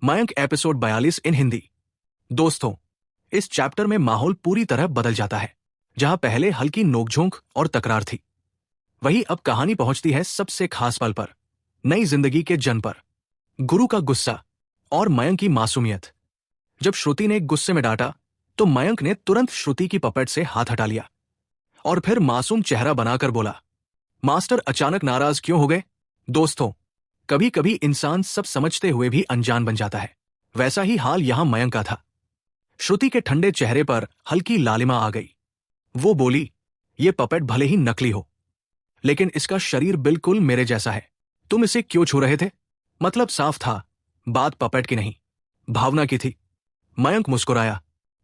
Mayank episode 42 इन हिंदी। दोस्तों, इस chapter में माहौल पूरी तरह बदल जाता है। जहां पहले हल्की नोकझोंक और तकरार थी, वही अब कहानी पहुंचती है सबसे खास पल पर, नई जिंदगी के जन्म पर। गुरु का गुस्सा और मयंक की मासूमियत। जब श्रुति ने गुस्से में डांटा तो मयंक ने तुरंत श्रुति की पपेट से हाथ हटा लिया और फिर मासूम चेहरा बनाकर बोला, मास्टर अचानक नाराज क्यों हो गए? दोस्तों, कभी कभी इंसान सब समझते हुए भी अनजान बन जाता है। वैसा ही हाल यहां मयंक का था। श्रुति के ठंडे चेहरे पर हल्की लालिमा आ गई। वो बोली, ये पपेट भले ही नकली हो, लेकिन इसका शरीर बिल्कुल मेरे जैसा है। तुम इसे क्यों छू रहे थे? मतलब साफ था, बात पपेट की नहीं, भावना की थी। मयंक मुस्कुराया,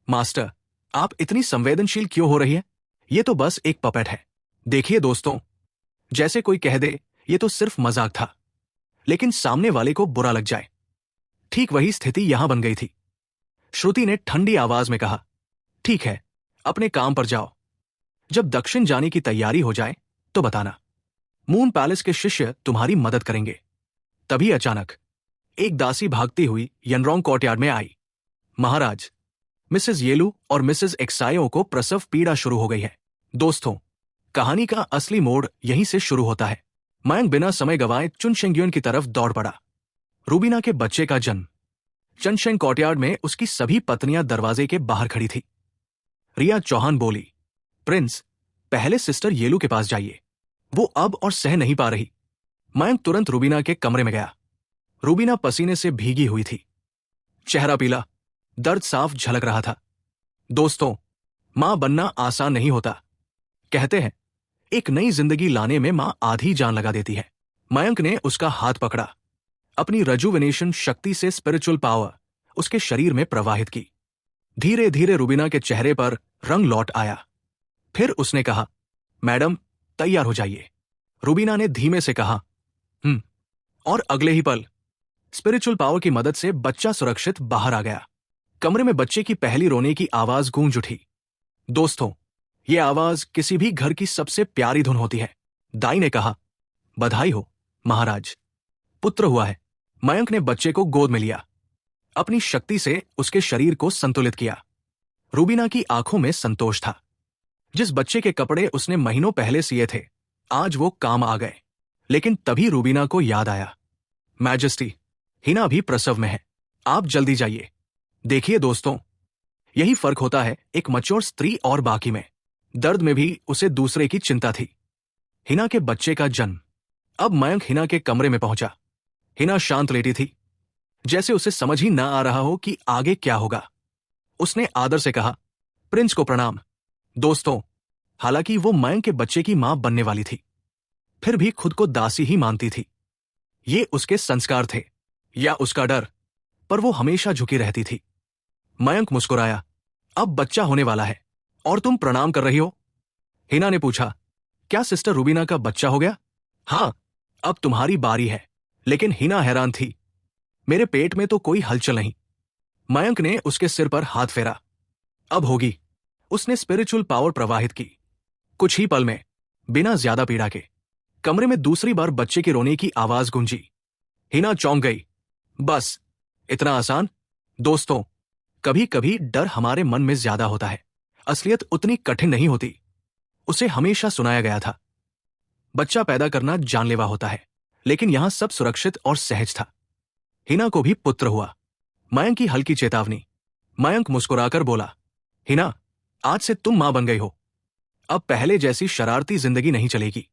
मास्टर, आप इतनी संवेदनशील क्यों हो रही है? ये तो बस एक पपेट है। देखिए दोस्तों, जैसे कोई कह दे ये तो सिर्फ मजाक था, लेकिन सामने वाले को बुरा लग जाए। ठीक वही स्थिति यहां बन गई थी। श्रुति ने ठंडी आवाज में कहा, ठीक है, अपने काम पर जाओ। जब दक्षिण जाने की तैयारी हो जाए तो बताना। मून पैलेस के शिष्य तुम्हारी मदद करेंगे। तभी अचानक एक दासी भागती हुई यनरॉन्ग कोर्टयार्ड में आई। महाराज, मिसेस येलू और मिसेस एक्सायो को प्रसव पीड़ा शुरू हो गई है। दोस्तों, कहानी का असली मोड़ यहीं से शुरू होता है। मयंक बिना समय गवाए चुनशेंग्युन की तरफ दौड़ पड़ा। रूबीना के बच्चे का जन्म। चनशेंग कोर्टयार्ड में उसकी सभी पत्नियां दरवाजे के बाहर खड़ी थी। रिया चौहान बोली, प्रिंस, पहले सिस्टर येलू के पास जाइए, वो अब और सह नहीं पा रही। मयंक तुरंत रूबीना के कमरे में गया। रूबीना पसीने से भीगी हुई थी, चेहरा पीला, दर्द साफ झलक रहा था। दोस्तों, मां बनना आसान नहीं होता। कहते हैं, एक नई जिंदगी लाने में मां आधी जान लगा देती है। मयंक ने उसका हाथ पकड़ा, अपनी रजुविनेशन शक्ति से स्पिरिचुअल पावर उसके शरीर में प्रवाहित की। धीरे धीरे रूबीना के चेहरे पर रंग लौट आया। फिर उसने कहा, मैडम, तैयार हो जाइए। रूबीना ने धीमे से कहा, और अगले ही पल स्पिरिचुअल पावर की मदद से बच्चा सुरक्षित बाहर आ गया। कमरे में बच्चे की पहली रोने की आवाज गूंज उठी। दोस्तों, यह आवाज किसी भी घर की सबसे प्यारी धुन होती है। दाई ने कहा, बधाई हो महाराज, पुत्र हुआ है। मयंक ने बच्चे को गोद में लिया, अपनी शक्ति से उसके शरीर को संतुलित किया। रूबीना की आंखों में संतोष था। जिस बच्चे के कपड़े उसने महीनों पहले सिए थे, आज वो काम आ गए। लेकिन तभी रूबीना को याद आया, मैजेस्टी, हिना भी प्रसव में है, आप जल्दी जाइए। देखिए दोस्तों, यही फर्क होता है एक मैच्योर स्त्री और बाकी में। दर्द में भी उसे दूसरे की चिंता थी। हिना के बच्चे का जन्म। अब मयंक हिना के कमरे में पहुंचा। हिना शांत लेटी थी, जैसे उसे समझ ही ना आ रहा हो कि आगे क्या होगा। उसने आदर से कहा, प्रिंस को प्रणाम। दोस्तों, हालांकि वो मयंक के बच्चे की मां बनने वाली थी, फिर भी खुद को दासी ही मानती थी। ये उसके संस्कार थे या उसका डर, पर वो हमेशा झुकी रहती थी। मयंक मुस्कुराया, अब बच्चा होने वाला है और तुम प्रणाम कर रही हो? हिना ने पूछा, क्या सिस्टर रूबीना का बच्चा हो गया? हां, अब तुम्हारी बारी है। लेकिन हिना हैरान थी, मेरे पेट में तो कोई हलचल नहीं। मयंक ने उसके सिर पर हाथ फेरा, अब होगी। उसने स्पिरिचुअल पावर प्रवाहित की। कुछ ही पल में, बिना ज्यादा पीड़ा के, कमरे में दूसरी बार बच्चे के रोने की आवाज गूंजी। हिना चौंक गई, बस इतना आसान? दोस्तों, कभी कभी डर हमारे मन में ज्यादा होता है, असलियत उतनी कठिन नहीं होती। उसे हमेशा सुनाया गया था, बच्चा पैदा करना जानलेवा होता है, लेकिन यहां सब सुरक्षित और सहज था। हिना को भी पुत्र हुआ। मयंक की हल्की चेतावनी। मयंक मुस्कुराकर बोला, हिना, आज से तुम मां बन गई हो। अब पहले जैसी शरारती जिंदगी नहीं चलेगी।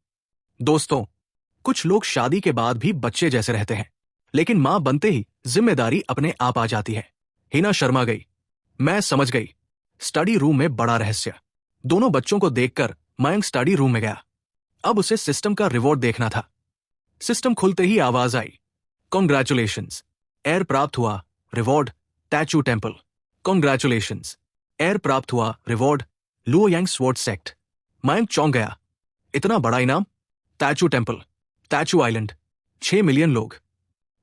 दोस्तों, कुछ लोग शादी के बाद भी बच्चे जैसे रहते हैं, लेकिन मां बनते ही जिम्मेदारी अपने आप आ जाती है। हिना शर्मा गई, मैं समझ गई। स्टडी रूम में बड़ा रहस्य। दोनों बच्चों को देखकर मयंक स्टडी रूम में गया। अब उसे सिस्टम का रिवॉर्ड देखना था। सिस्टम खुलते ही आवाज आई, कॉन्ग्रेचुलेशंस, एयर प्राप्त हुआ, रिवॉर्ड टैचू टेम्पल। कॉन्ग्रेचुलेशंस, एयर प्राप्त हुआ, reward Luoyang sword sect. Mayank चौंक गया, इतना बड़ा इनाम? टैचू टेम्पल, टैचू आइलैंड, 6 मिलियन लोग,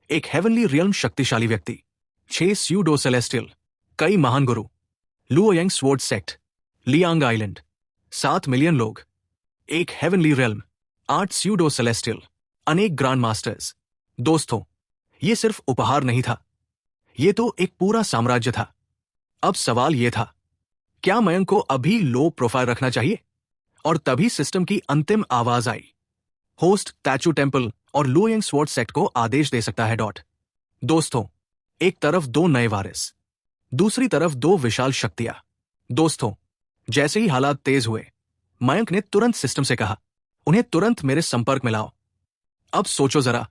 एक हेवनली रियल्म शक्तिशाली व्यक्ति, 6 स्यूडो सेलेस्टियल, कई महान गुरु, Luoyang sword sect, Liang island, 7 million लोग, एक हेवनली रियल्म, 8 स्यूडो सेलेस्टियल, अनेक ग्रांड मास्टर्स। दोस्तों, ये सिर्फ उपहार नहीं था, ये तो एक पूरा साम्राज्य था। अब सवाल ये था, क्या मयंक को अभी लो प्रोफाइल रखना चाहिए? और तभी सिस्टम की अंतिम आवाज आई। होस्ट तैचू टेम्पल और लुओयंग स्वॉर्ड सेक्ट को आदेश दे सकता है डॉट। दोस्तों, एक तरफ दो नए वारिस, दूसरी तरफ दो विशाल शक्तियां। दोस्तों, जैसे ही हालात तेज हुए, मयंक ने तुरंत सिस्टम से कहा, उन्हें तुरंत मेरे संपर्क में लाओ। अब सोचो जरा,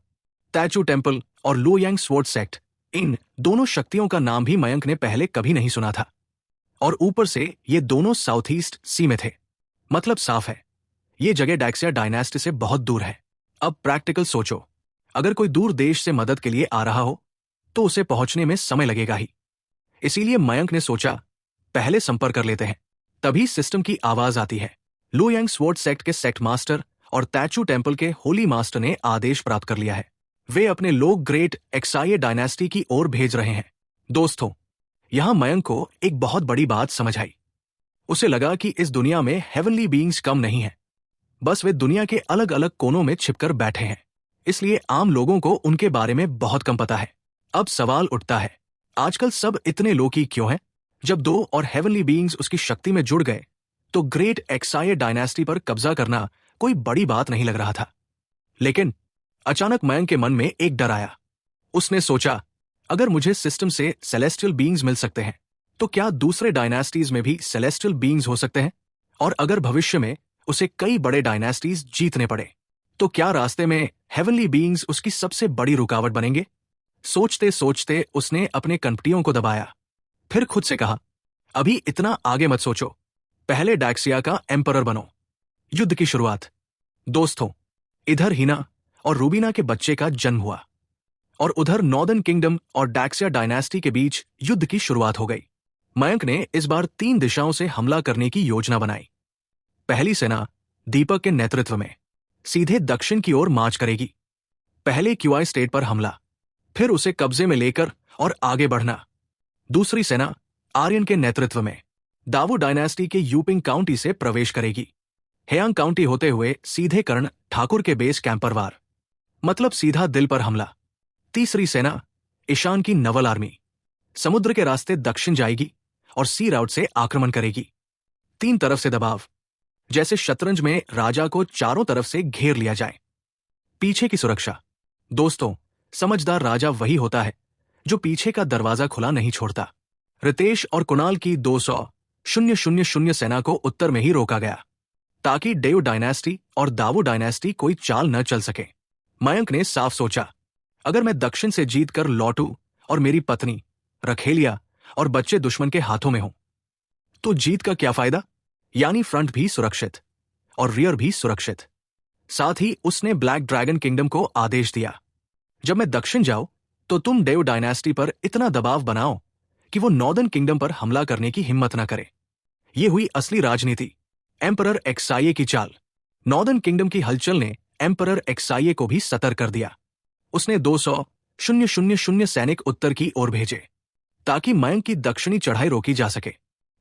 तैचू टेम्पल और लुओयंग स्वॉर्ड सेक्ट, इन दोनों शक्तियों का नाम भी मयंक ने पहले कभी नहीं सुना था। और ऊपर से ये दोनों साउथ ईस्ट सी में थे। मतलब साफ है, ये जगह डैक्सिया डायनेस्टी से बहुत दूर है। अब प्रैक्टिकल सोचो, अगर कोई दूर देश से मदद के लिए आ रहा हो तो उसे पहुंचने में समय लगेगा ही। इसीलिए मयंक ने सोचा, पहले संपर्क कर लेते हैं। तभी सिस्टम की आवाज आती है। लुओयंग स्वॉर्ड सेक्ट के सेक्ट मास्टर और तैचू टेम्पल के होली मास्टर ने आदेश प्राप्त कर लिया है। वे अपने लोग ग्रेट एक्साये डायनेस्टी की ओर भेज रहे हैं। दोस्तों, यहां मयंक को एक बहुत बड़ी बात समझ आई। उसे लगा कि इस दुनिया में हेवनली बीइंग्स कम नहीं है, बस वे दुनिया के अलग अलग कोनों में छिपकर बैठे हैं। इसलिए आम लोगों को उनके बारे में बहुत कम पता है। अब सवाल उठता है, आजकल सब इतने लोकी क्यों हैं? जब दो और हेवनली बीइंग्स उसकी शक्ति में जुड़ गए तो ग्रेट एक्साये डायनेस्टी पर कब्जा करना कोई बड़ी बात नहीं लग रहा था। लेकिन अचानक मयंक के मन में एक डर आया। उसने सोचा, अगर मुझे सिस्टम से सेलेस्टियल बीइंग्स मिल सकते हैं तो क्या दूसरे डायनेस्टीज में भी सेलेस्टियल बीइंग्स हो सकते हैं? और अगर भविष्य में उसे कई बड़े डायनेस्टीज जीतने पड़े तो क्या रास्ते में हेवनली बीइंग्स उसकी सबसे बड़ी रुकावट बनेंगे? सोचते सोचते उसने अपने कनपटियों को दबाया। फिर खुद से कहा, अभी इतना आगे मत सोचो, पहले डैक्सिया का एम्परर बनो। युद्ध की शुरुआत। दोस्तों, इधर हिना और रूबीना के बच्चे का जन्म हुआ और उधर नॉर्दर्न किंगडम और डैक्सिया डायनेस्टी के बीच युद्ध की शुरुआत हो गई। मयंक ने इस बार 3 दिशाओं से हमला करने की योजना बनाई। पहली सेना दीपक के नेतृत्व में सीधे दक्षिण की ओर मार्च करेगी। पहले क्यूआई स्टेट पर हमला, फिर उसे कब्जे में लेकर और आगे बढ़ना। दूसरी सेना आर्यन के नेतृत्व में दावू डायनेस्टी के यूपिंग काउंटी से प्रवेश करेगी, हेयांग काउंटी होते हुए सीधे कर्ण ठाकुर के बेस कैंप पर वार, मतलब सीधा दिल पर हमला। तीसरी सेना ईशान की नवल आर्मी समुद्र के रास्ते दक्षिण जाएगी और सी राउट से आक्रमण करेगी। 3 तरफ से दबाव, जैसे शतरंज में राजा को चारों तरफ से घेर लिया जाए। पीछे की सुरक्षा। दोस्तों, समझदार राजा वही होता है जो पीछे का दरवाजा खुला नहीं छोड़ता। रितेश और कुणाल की 200,000 सेना को उत्तर में ही रोका गया ताकि डेव डायनेस्टी और दावू डायनेस्टी कोई चाल न चल सके। मयंक ने साफ सोचा, अगर मैं दक्षिण से जीत कर लौटूं और मेरी पत्नी, रखेलिया और बच्चे दुश्मन के हाथों में हों तो जीत का क्या फायदा? यानी फ्रंट भी सुरक्षित और रियर भी सुरक्षित। साथ ही उसने ब्लैक ड्रैगन किंगडम को आदेश दिया, जब मैं दक्षिण जाऊं तो तुम डेव डायनेस्टी पर इतना दबाव बनाओ कि वो नॉर्दर्न किंगडम पर हमला करने की हिम्मत न करे। ये हुई असली राजनीति, एम्परर एक्साये की चाल। नॉर्दर्न किंगडम की हलचल ने एम्परर एक्साये को भी सतर्क कर दिया। उसने 200,000 सैनिक उत्तर की ओर भेजे ताकि मयंक की दक्षिणी चढ़ाई रोकी जा सके।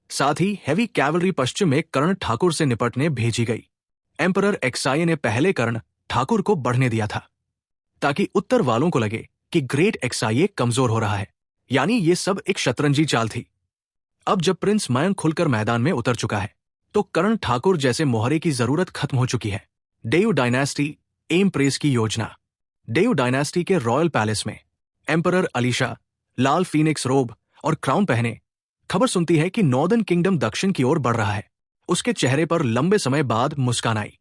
साथ ही हैवी कैवलरी पश्चिम में कर्ण ठाकुर से निपटने भेजी गई। एम्परर एक्साये ने पहले कर्ण ठाकुर को बढ़ने दिया था ताकि उत्तर वालों को लगे कि ग्रेट एक्साये कमजोर हो रहा है। यानी ये सब एक शतरंजी चाल थी। अब जब प्रिंस मयंक खुलकर मैदान में उतर चुका है तो कर्ण ठाकुर जैसे मोहरे की जरूरत खत्म हो चुकी है। डेयू डायनेस्टी एम प्रेस की योजना। डेयू डायनेस्टी के रॉयल पैलेस में एम्परर अलीशा लाल फीनिक्स रोब और क्राउन पहने खबर सुनती है कि नॉर्दर्न किंगडम दक्षिण की ओर बढ़ रहा है। उसके चेहरे पर लंबे समय बाद मुस्कान आई।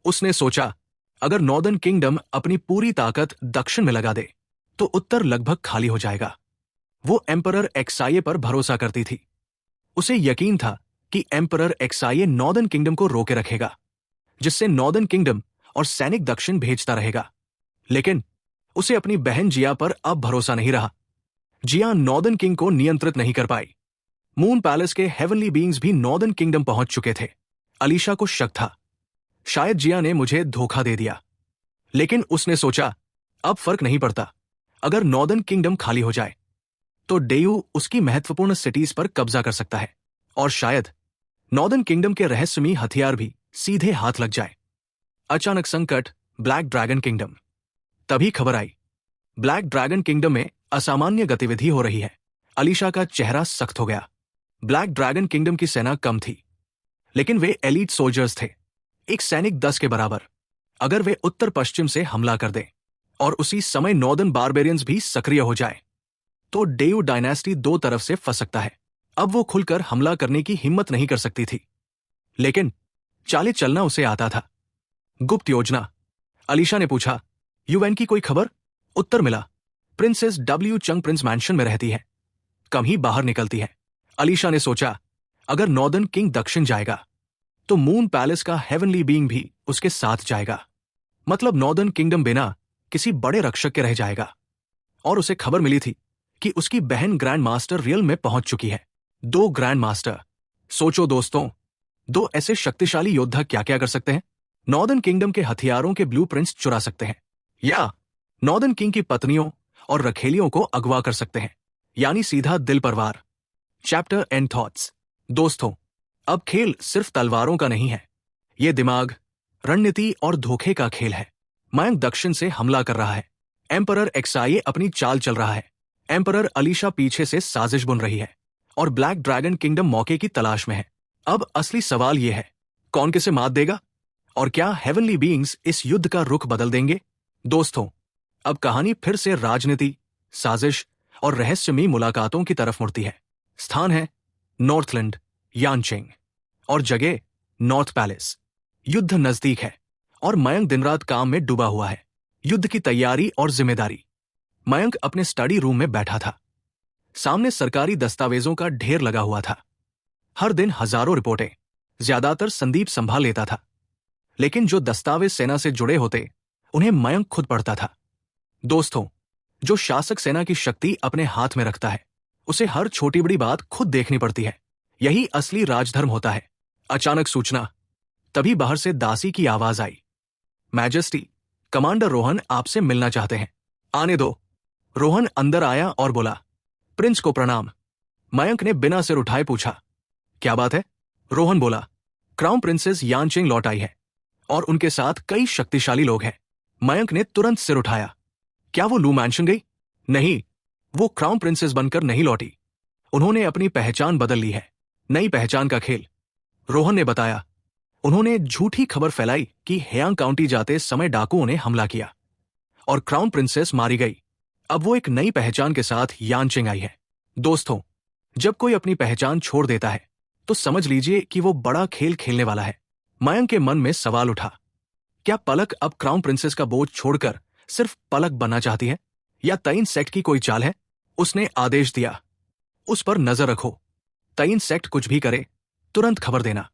उसने सोचा, अगर नॉर्दर्न किंगडम अपनी पूरी ताकत दक्षिण में लगा दे तो उत्तर लगभग खाली हो जाएगा। वो एम्परर एक्साये पर भरोसा करती थी। उसे यकीन था कि एम्परर एक्साये नॉर्दर्न किंगडम को रोके रखेगा, जिससे नॉर्दर्न किंगडम और सैनिक दक्षिण भेजता रहेगा। लेकिन उसे अपनी बहन जिया पर अब भरोसा नहीं रहा। जिया नॉर्दर्न किंग को नियंत्रित नहीं कर पाई। मून पैलेस के हेवनली बीइंग्स भी नॉर्दर्न किंगडम पहुंच चुके थे। अलीशा को शक था, शायद जिया ने मुझे धोखा दे दिया। लेकिन उसने सोचा, अब फर्क नहीं पड़ता, अगर नॉर्दर्न किंगडम खाली हो जाए तो डेयू उसकी महत्वपूर्ण सिटीज पर कब्जा कर सकता है और शायद नॉर्दर्न किंगडम के रहस्यमयी हथियार भी सीधे हाथ लग जाए। अचानक संकट, ब्लैक ड्रैगन किंगडम। तभी खबर आई, ब्लैक ड्रैगन किंगडम में असामान्य गतिविधि हो रही है। अलीशा का चेहरा सख्त हो गया। ब्लैक ड्रैगन किंगडम की सेना कम थी, लेकिन वे एलीट सोल्जर्स थे, एक सैनिक 10 के बराबर। अगर वे उत्तर पश्चिम से हमला कर दें और उसी समय नॉर्दर्न बारबेरियंस भी सक्रिय हो जाए, तो डेयू डायनेस्टी दो तरफ से फंस सकता है। अब वो खुलकर हमला करने की हिम्मत नहीं कर सकती थी, लेकिन चाले चलना उसे आता था। गुप्त योजना, अलीशा ने पूछा। यूएन की कोई खबर? उत्तर मिला, प्रिंसेस डब्ल्यू चंग प्रिंस मैंशन में रहती है, कम ही बाहर निकलती है। अलीशा ने सोचा, अगर नॉर्दर्न किंग दक्षिण जाएगा तो मून पैलेस का हेवनली बीइंग भी उसके साथ जाएगा। मतलब नॉर्दर्न किंगडम बिना किसी बड़े रक्षक के रह जाएगा। और उसे खबर मिली थी कि उसकी बहन ग्रैंड मास्टर रियल में पहुंच चुकी है। 2 ग्रैंड मास्टर। सोचो दोस्तों, 2 ऐसे शक्तिशाली योद्धा क्या क्या कर सकते हैं। नॉर्दर्न किंगडम के हथियारों के ब्लूप्रिंट्स चुरा सकते हैं, या नॉर्दर्न किंग की पत्नियों और रखेलियों को अगवा कर सकते हैं, यानी सीधा दिल पर वार। Chapter and thoughts. दोस्तों, अब खेल सिर्फ तलवारों का नहीं है, ये दिमाग, रणनीति और धोखे का खेल है। मयंक दक्षिण से हमला कर रहा है, एम्परर एक्साई अपनी चाल चल रहा है, एम्परर अलीशा पीछे से साजिश बुन रही है, और ब्लैक ड्रैगन किंगडम मौके की तलाश में है। अब असली सवाल यह है, कौन किसे मात देगा, और क्या हेवनली बीइंग्स इस युद्ध का रुख बदल देंगे। दोस्तों, अब कहानी फिर से राजनीति, साजिश और रहस्यमयी मुलाकातों की तरफ मुड़ती है। स्थान है नॉर्थलैंड, यानचिंग, और जगह नॉर्थ पैलेस। युद्ध नजदीक है और मयंक दिन रात काम में डूबा हुआ है। युद्ध की तैयारी और जिम्मेदारी। मयंक अपने स्टडी रूम में बैठा था। सामने सरकारी दस्तावेजों का ढेर लगा हुआ था। हर दिन हजारों रिपोर्टें, ज्यादातर संदीप संभाल लेता था, लेकिन जो दस्तावेज सेना से जुड़े होते उन्हें मयंक खुद पढ़ता था। दोस्तों, जो शासक सेना की शक्ति अपने हाथ में रखता है, उसे हर छोटी बड़ी बात खुद देखनी पड़ती है। यही असली राजधर्म होता है। अचानक सूचना। तभी बाहर से दासी की आवाज आई, मैजेस्टी, कमांडर रोहन आपसे मिलना चाहते हैं। आने दो। रोहन अंदर आया और बोला, प्रिंस को प्रणाम। मयंक ने बिना सिर उठाए पूछा, क्या बात है? रोहन बोला, क्राउन प्रिंसेस यानचिंग लौट आई है और उनके साथ कई शक्तिशाली लोग हैं। मयंक ने तुरंत सिर उठाया। क्या वो लू मैंशन गई? नहीं, वो क्राउन प्रिंसेस बनकर नहीं लौटी। उन्होंने अपनी पहचान बदल ली है। नई पहचान का खेल, रोहन ने बताया। उन्होंने झूठी खबर फैलाई कि हेयांग काउंटी जाते समय डाकुओं ने हमला किया और क्राउन प्रिंसेस मारी गई। अब वो एक नई पहचान के साथ यानचिंग आई है। दोस्तों, जब कोई अपनी पहचान छोड़ देता है तो समझ लीजिए कि वो बड़ा खेल खेलने वाला है। मयंक के मन में सवाल उठा, क्या पलक अब क्राउन प्रिंसेस का बोझ छोड़कर सिर्फ पलक बनना चाहती है, या तइन सेक्ट की कोई चाल है? उसने आदेश दिया, उस पर नजर रखो। तइन सेक्ट कुछ भी करे, तुरंत खबर देना।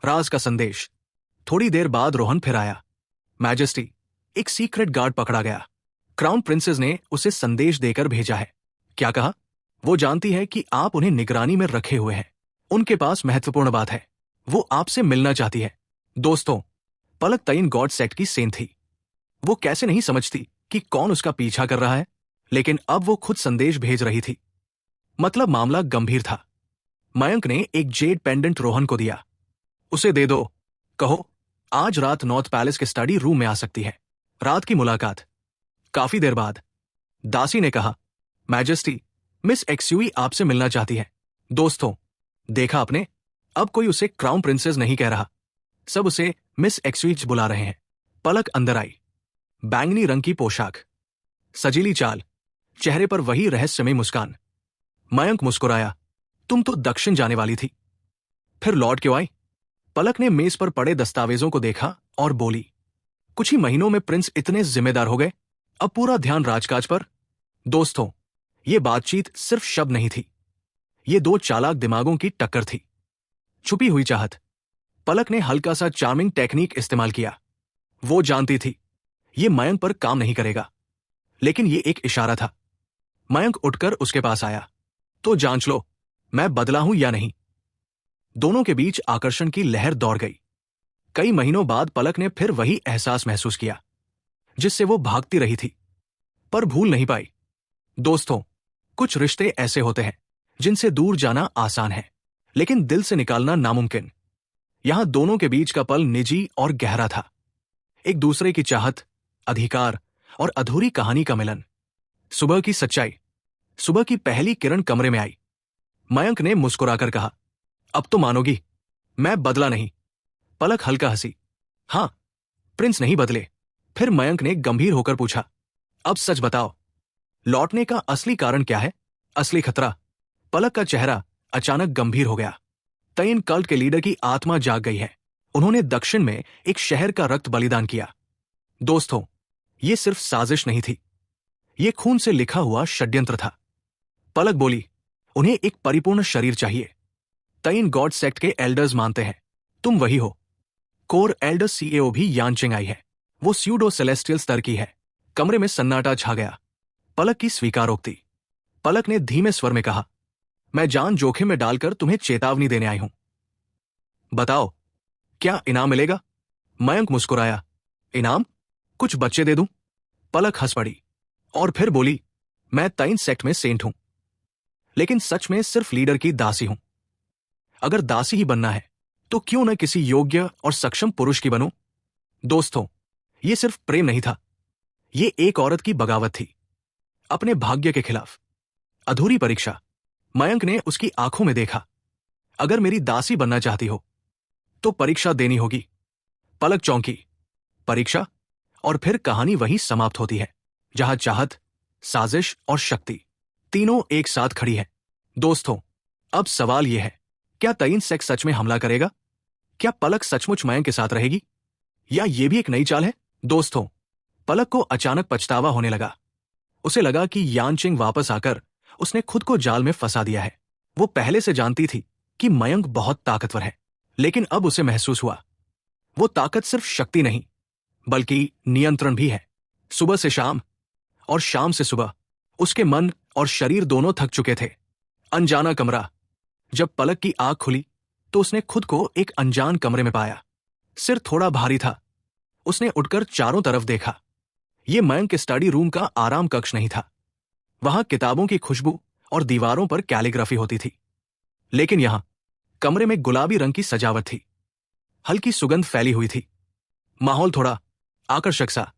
राज का संदेश। थोड़ी देर बाद रोहन फिर आया। मैजेस्टी, एक सीक्रेट गार्ड पकड़ा गया। क्राउन प्रिंसेस ने उसे संदेश देकर भेजा है। क्या कहा? वो जानती है कि आप उन्हें निगरानी में रखे हुए हैं। उनके पास महत्वपूर्ण बात है, वो आपसे मिलना चाहती है। दोस्तों, पलक तइन गॉड सेक्ट की सेन थी। वो कैसे नहीं समझती कि कौन उसका पीछा कर रहा है, लेकिन अब वो खुद संदेश भेज रही थी। मतलब मामला गंभीर था। मयंक ने एक जेड पेंडेंट रोहन को दिया। उसे दे दो, कहो आज रात नॉर्थ पैलेस के स्टडी रूम में आ सकती है। रात की मुलाकात। काफी देर बाद दासी ने कहा, मैजेस्टी, मिस एक्सयूई आपसे मिलना चाहती है। दोस्तों, देखा आपने, अब कोई उसे क्राउन प्रिंसेस नहीं कह रहा, सब उसे मिस एक्सयूई बुला रहे हैं। पलक अंदर आई। बैंगनी रंग की पोशाक, सजीली चाल, चेहरे पर वही रहस्यमय मुस्कान। मयंक मुस्कुराया, तुम तो दक्षिण जाने वाली थी, फिर लौट क्यों आई? पलक ने मेज पर पड़े दस्तावेजों को देखा और बोली, कुछ ही महीनों में प्रिंस इतने जिम्मेदार हो गए, अब पूरा ध्यान राजकाज पर। दोस्तों, ये बातचीत सिर्फ शब्द नहीं थी, ये 2 चालाक दिमागों की टक्कर थी। छुपी हुई चाहत। पलक ने हल्का सा चार्मिंग टेक्निक इस्तेमाल किया। वो जानती थी ये मयंक पर काम नहीं करेगा, लेकिन ये एक इशारा था। मयंक उठकर उसके पास आया। तो जांच लो, मैं बदला हूं या नहीं। दोनों के बीच आकर्षण की लहर दौड़ गई। कई महीनों बाद पलक ने फिर वही एहसास महसूस किया जिससे वो भागती रही थी, पर भूल नहीं पाई। दोस्तों, कुछ रिश्ते ऐसे होते हैं जिनसे दूर जाना आसान है, लेकिन दिल से निकालना नामुमकिन। यहां दोनों के बीच का पल निजी और गहरा था। एक दूसरे की चाहत, अधिकार और अधूरी कहानी का मिलन। सुबह की सच्चाई। सुबह की पहली किरण कमरे में आई। मयंक ने मुस्कुराकर कहा, अब तो मानोगी, मैं बदला नहीं। पलक हल्का हंसी, हाँ, प्रिंस नहीं बदले। फिर मयंक ने गंभीर होकर पूछा, अब सच बताओ, लौटने का असली कारण क्या है, असली खतरा? पलक का चेहरा अचानक गंभीर हो गया। तयन कल्ट के लीडर की आत्मा जाग गई है। उन्होंने दक्षिण में एक शहर का रक्त बलिदान किया। दोस्तों, यह सिर्फ साजिश नहीं थी, यह खून से लिखा हुआ षड्यंत्र था। पलक बोली, उन्हें एक परिपूर्ण शरीर चाहिए। तयन गॉड सेक्ट के एल्डर्स मानते हैं तुम वही हो। कोर एल्डर सीईओ भी यानचिंग आई है। वो स्यूडो सेलेस्टियल स्तर की है। कमरे में सन्नाटा छा गया। पलक की स्वीकारोक्ति। पलक ने धीमे स्वर में कहा, मैं जान जोखिम में डालकर तुम्हें चेतावनी देने आई हूं। बताओ, क्या इनाम मिलेगा? मयंक मुस्कुराया, इनाम? कुछ बच्चे दे दूं? पलक हंस पड़ी और फिर बोली, मैं तयन सेक्ट में सेंट हूं, लेकिन सच में सिर्फ लीडर की दासी हूं। अगर दासी ही बनना है तो क्यों न किसी योग्य और सक्षम पुरुष की बनूं? दोस्तों, यह सिर्फ प्रेम नहीं था, यह एक औरत की बगावत थी, अपने भाग्य के खिलाफ। अधूरी परीक्षा। मयंक ने उसकी आंखों में देखा। अगर मेरी दासी बनना चाहती हो तो परीक्षा देनी होगी। पलक चौंकी। परीक्षा? और फिर कहानी वहीं समाप्त होती है, जहां चाहत, साजिश और शक्ति तीनों एक साथ खड़ी है। दोस्तों, अब सवाल यह है, क्या तयन सेक्ट सच में हमला करेगा? क्या पलक सचमुच मयंक के साथ रहेगी, या यह भी एक नई चाल है? दोस्तों, पलक को अचानक पछतावा होने लगा। उसे लगा कि यानचिंग वापस आकर उसने खुद को जाल में फंसा दिया है। वो पहले से जानती थी कि मयंक बहुत ताकतवर है, लेकिन अब उसे महसूस हुआ वो ताकत सिर्फ शक्ति नहीं, बल्कि नियंत्रण भी है। सुबह से शाम और शाम से सुबह उसके मन और शरीर दोनों थक चुके थे। अनजाना कमरा। जब पलक की आंख खुली तो उसने खुद को एक अनजान कमरे में पाया। सिर थोड़ा भारी था। उसने उठकर चारों तरफ देखा। यह मयंक के स्टडी रूम का आराम कक्ष नहीं था। वहां किताबों की खुशबू और दीवारों पर कैलीग्राफी होती थी, लेकिन यहां कमरे में गुलाबी रंग की सजावट थी। हल्की सुगंध फैली हुई थी। माहौल थोड़ा आकर्षक सा।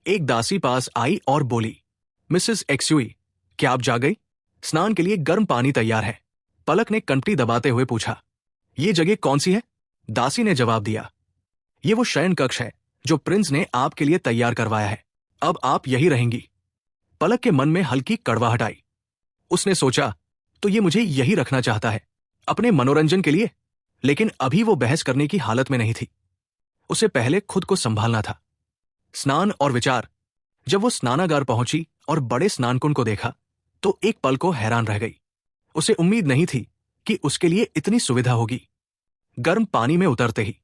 एक दासी पास आई और बोली, मिसेस एक्सुई, क्या आप जा गई? स्नान के लिए गर्म पानी तैयार है। पलक ने कंठी दबाते हुए पूछा, ये जगह कौन सी है? दासी ने जवाब दिया, ये वो शयन कक्ष है जो प्रिंस ने आपके लिए तैयार करवाया है। अब आप यही रहेंगी। पलक के मन में हल्की कड़वाहट आई। उसने सोचा, तो ये मुझे यही रखना चाहता है, अपने मनोरंजन के लिए। लेकिन अभी वो बहस करने की हालत में नहीं थी। उसे पहले खुद को संभालना था। स्नान और विचार। जब वो स्नानागार पहुंची और बड़े स्नानकुंड को देखा तो एक पल को हैरान रह गई। उसे उम्मीद नहीं थी कि उसके लिए इतनी सुविधा होगी। गर्म पानी में उतरते ही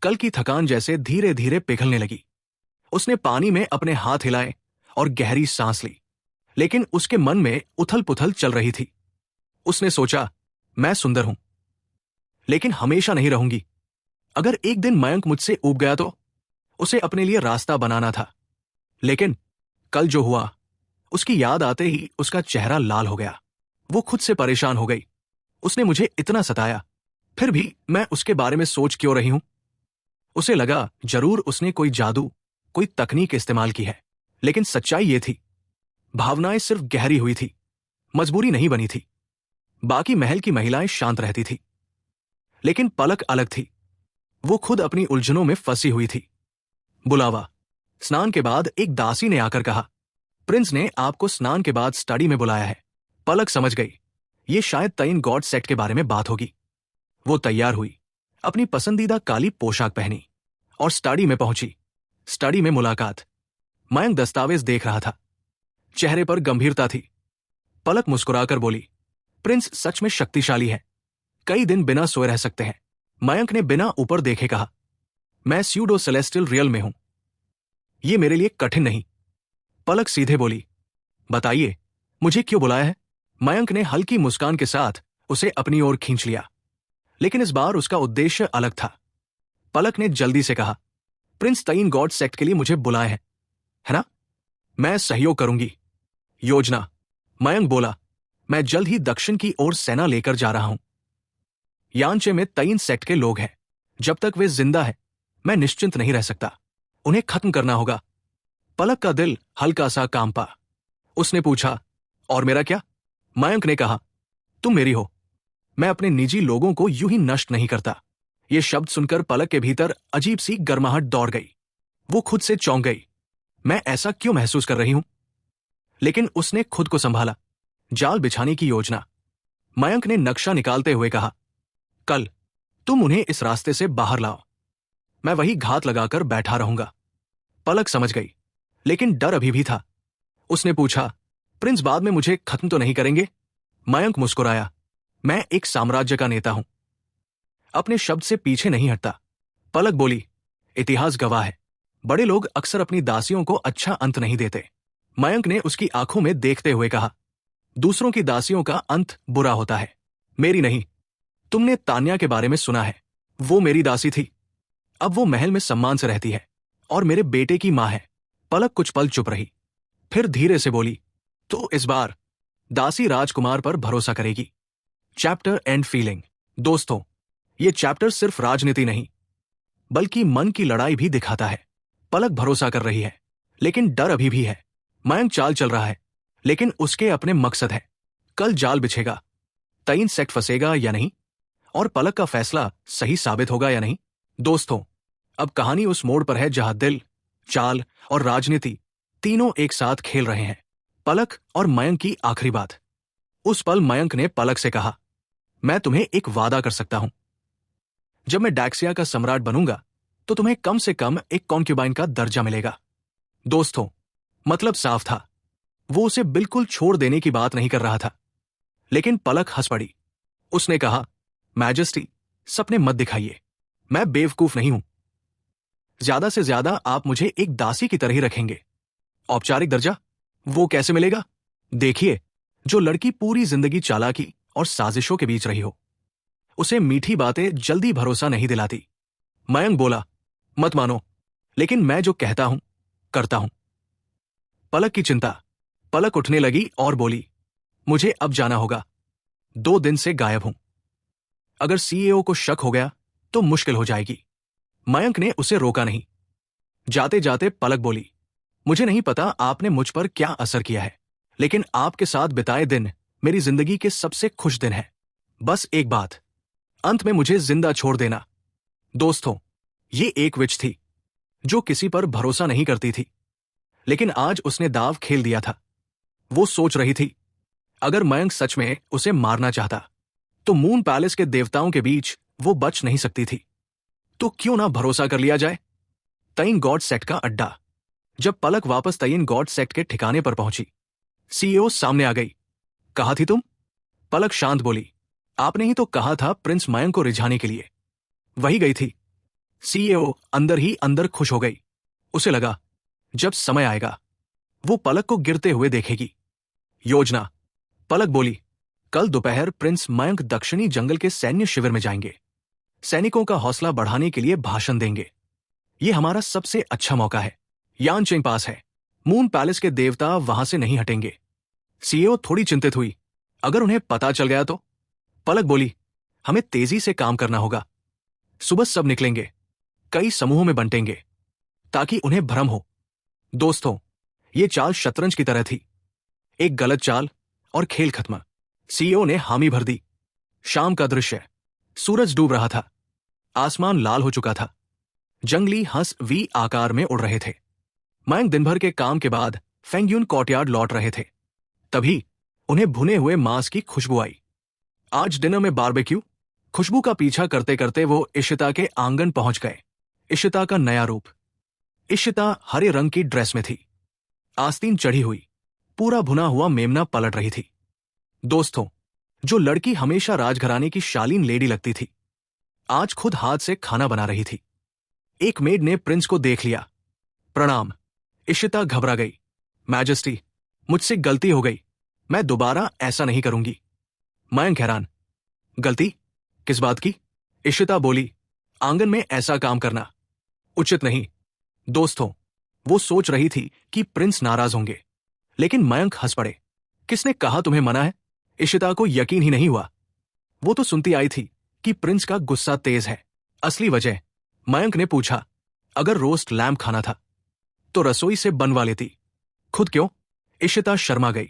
कल की थकान जैसे धीरे धीरे पिघलने लगी। उसने पानी में अपने हाथ हिलाए और गहरी सांस ली, लेकिन उसके मन में उथल पुथल चल रही थी। उसने सोचा, मैं सुंदर हूं, लेकिन हमेशा नहीं रहूंगी। अगर एक दिन मयंक मुझसे ऊब गया तो? उसे अपने लिए रास्ता बनाना था। लेकिन कल जो हुआ, उसकी याद आते ही उसका चेहरा लाल हो गया। वो खुद से परेशान हो गई। उसने मुझे इतना सताया, फिर भी मैं उसके बारे में सोच क्यों रही हूं? उसे लगा जरूर उसने कोई जादू, कोई तकनीक इस्तेमाल की है। लेकिन सच्चाई ये थी, भावनाएं सिर्फ गहरी हुई थी, मजबूरी नहीं बनी थी। बाकी महल की महिलाएं शांत रहती थी, लेकिन पलक अलग थी। वो खुद अपनी उलझनों में फंसी हुई थी। बुलावा। स्नान के बाद एक दासी ने आकर कहा, प्रिंस ने आपको स्नान के बाद स्टडी में बुलाया है। पलक समझ गई, ये शायद तयन गॉड सेक्ट के बारे में बात होगी। वो तैयार हुई, अपनी पसंदीदा काली पोशाक पहनी और स्टडी में पहुंची। स्टडी में मुलाकात। मयंक दस्तावेज देख रहा था। चेहरे पर गंभीरता थी। पलक मुस्कुराकर बोली, प्रिंस सच में शक्तिशाली है, कई दिन बिना सोए रह सकते हैं। मयंक ने बिना ऊपर देखे कहा, मैं स्यूडो सेलेस्टियल रियल में हूं, ये मेरे लिए कठिन नहीं। पलक सीधे बोली, बताइए, मुझे क्यों बुलाया है? मयंक ने हल्की मुस्कान के साथ उसे अपनी ओर खींच लिया, लेकिन इस बार उसका उद्देश्य अलग था। पलक ने जल्दी से कहा, प्रिंस तयन गॉड सेक्ट के लिए मुझे बुलाए हैं, है ना? मैं सहयोग करूंगी। योजना। मयंक बोला, मैं जल्द ही दक्षिण की ओर सेना लेकर जा रहा हूं। यानचे में तयन सेक्ट के लोग हैं। जब तक वे जिंदा हैं, मैं निश्चिंत नहीं रह सकता। उन्हें खत्म करना होगा। पलक का दिल हल्का सा कांपा। उसने पूछा, और मेरा क्या? मयंक ने कहा, तुम मेरी हो। मैं अपने निजी लोगों को यूं ही नष्ट नहीं करता। ये शब्द सुनकर पलक के भीतर अजीब सी गर्माहट दौड़ गई। वो खुद से चौंक गई। मैं ऐसा क्यों महसूस कर रही हूं? लेकिन उसने खुद को संभाला। जाल बिछाने की योजना। मयंक ने नक्शा निकालते हुए कहा, कल तुम उन्हें इस रास्ते से बाहर लाओ। मैं वही घात लगाकर बैठा रहूंगा। पलक समझ गई, लेकिन डर अभी भी था। उसने पूछा, प्रिंस बाद में मुझे खत्म तो नहीं करेंगे? मयंक मुस्कुराया, मैं एक साम्राज्य का नेता हूं। अपने शब्द से पीछे नहीं हटता। पलक बोली, इतिहास गवाह है, बड़े लोग अक्सर अपनी दासियों को अच्छा अंत नहीं देते। मयंक ने उसकी आंखों में देखते हुए कहा, दूसरों की दासियों का अंत बुरा होता है, मेरी नहीं। तुमने तान्या के बारे में सुना है, वो मेरी दासी थी। अब वो महल में सम्मान से रहती है और मेरे बेटे की मां है। पलक कुछ पल चुप रही, फिर धीरे से बोली, तो इस बार दासी राजकुमार पर भरोसा करेगी। Chapter and feeling. दोस्तों, ये चैप्टर सिर्फ राजनीति नहीं, बल्कि मन की लड़ाई भी दिखाता है। पलक भरोसा कर रही है, लेकिन डर अभी भी है। मयंक चाल चल रहा है, लेकिन उसके अपने मकसद है। कल जाल बिछेगा, तईन सेक्ट फंसेगा या नहीं, और पलक का फैसला सही साबित होगा या नहीं। दोस्तों, अब कहानी उस मोड़ पर है जहां दिल, चाल और राजनीति तीनों एक साथ खेल रहे हैं। पलक और मयंक की आखिरी बात। उस पल मयंक ने पलक से कहा, मैं तुम्हें एक वादा कर सकता हूं, जब मैं डैक्सिया का सम्राट बनूंगा तो तुम्हें कम से कम एक कॉन्क्यूबाइन का दर्जा मिलेगा। दोस्तों, मतलब साफ था। वो उसे बिल्कुल छोड़ देने की बात नहीं कर रहा था। लेकिन पलक हंस पड़ी। उसने कहा, मैजेस्टी, सपने मत दिखाइए। मैं बेवकूफ नहीं हूं। ज्यादा से ज्यादा आप मुझे एक दासी की तरह ही रखेंगे। औपचारिक दर्जा? वो कैसे मिलेगा? देखिए, जो लड़की पूरी जिंदगी चालाकी और साजिशों के बीच रही हो, उसे मीठी बातें जल्दी भरोसा नहीं दिलाती। मयंक बोला, मत मानो, लेकिन मैं जो कहता हूं करता हूं। पलक की चिंता। पलक उठने लगी और बोली, मुझे अब जाना होगा। 2 दिन से गायब हूं। अगर सीईओ को शक हो गया तो मुश्किल हो जाएगी। मयंक ने उसे रोका नहीं। जाते जाते पलक बोली, मुझे नहीं पता आपने मुझ पर क्या असर किया है, लेकिन आपके साथ बिताए दिन मेरी जिंदगी के सबसे खुश दिन हैं। बस एक बात, अंत में मुझे जिंदा छोड़ देना। दोस्तों, ये एक विच थी जो किसी पर भरोसा नहीं करती थी, लेकिन आज उसने दाव खेल दिया था। वो सोच रही थी, अगर मयंक सच में उसे मारना चाहता तो मून पैलेस के देवताओं के बीच वो बच नहीं सकती थी। तो क्यों ना भरोसा कर लिया जाए। तईन गॉड सेक्ट का अड्डा। जब पलक वापस तईन गॉड सेक्ट के ठिकाने पर पहुंची, सीईओ सामने आ गई। कहा थी तुम? पलक शांत बोली, आपने ही तो कहा था प्रिंस मयंक को रिझाने के लिए। वही गई थी। सीईओ अंदर ही अंदर खुश हो गई। उसे लगा, जब समय आएगा वो पलक को गिरते हुए देखेगी। योजना। पलक बोली, कल दोपहर प्रिंस मयंक दक्षिणी जंगल के सैन्य शिविर में जाएंगे। सैनिकों का हौसला बढ़ाने के लिए भाषण देंगे। ये हमारा सबसे अच्छा मौका है। यानचेंग पास है, मून पैलेस के देवता वहां से नहीं हटेंगे। सीईओ थोड़ी चिंतित हुई, अगर उन्हें पता चल गया तो? पलक बोली, हमें तेजी से काम करना होगा। सुबह सब निकलेंगे, कई समूहों में बंटेंगे, ताकि उन्हें भ्रम हो। दोस्तों, ये चाल शतरंज की तरह थी। एक गलत चाल और खेल खत्म। सीईओ ने हामी भर दी। शाम का दृश्य। सूरज डूब रहा था। आसमान लाल हो चुका था। जंगली हंस वी आकार में उड़ रहे थे। मयंक दिन भर के काम के बाद फेंगयुन कोर्टयार्ड लौट रहे थे। तभी उन्हें भुने हुए मांस की खुशबू आई। आज डिनर में बारबेक्यू। खुशबू का पीछा करते करते वो इशिता के आंगन पहुंच गए। इशिता का नया रूप। इशिता हरे रंग की ड्रेस में थी, आस्तीन चढ़ी हुई, पूरा भुना हुआ मेमना पलट रही थी। दोस्तों, जो लड़की हमेशा राजघराने की शालीन लेडी लगती थी, आज खुद हाथ से खाना बना रही थी। एक मेड ने प्रिंस को देख लिया। प्रणाम। इशिता घबरा गई। मैजेस्टी, मुझसे गलती हो गई, मैं दोबारा ऐसा नहीं करूंगी। मयंक हैरान, गलती? किस बात की? इशिता बोली, आंगन में ऐसा काम करना उचित नहीं। दोस्तों, वो सोच रही थी कि प्रिंस नाराज होंगे, लेकिन मयंक हंस पड़े। किसने कहा तुम्हें मना है? इशिता को यकीन ही नहीं हुआ। वो तो सुनती आई थी कि प्रिंस का गुस्सा तेज है। असली वजह? मयंक ने पूछा, अगर रोस्ट लैम्प खाना था तो रसोई से बनवा लेती, खुद क्यों? इशिता शर्मा गई।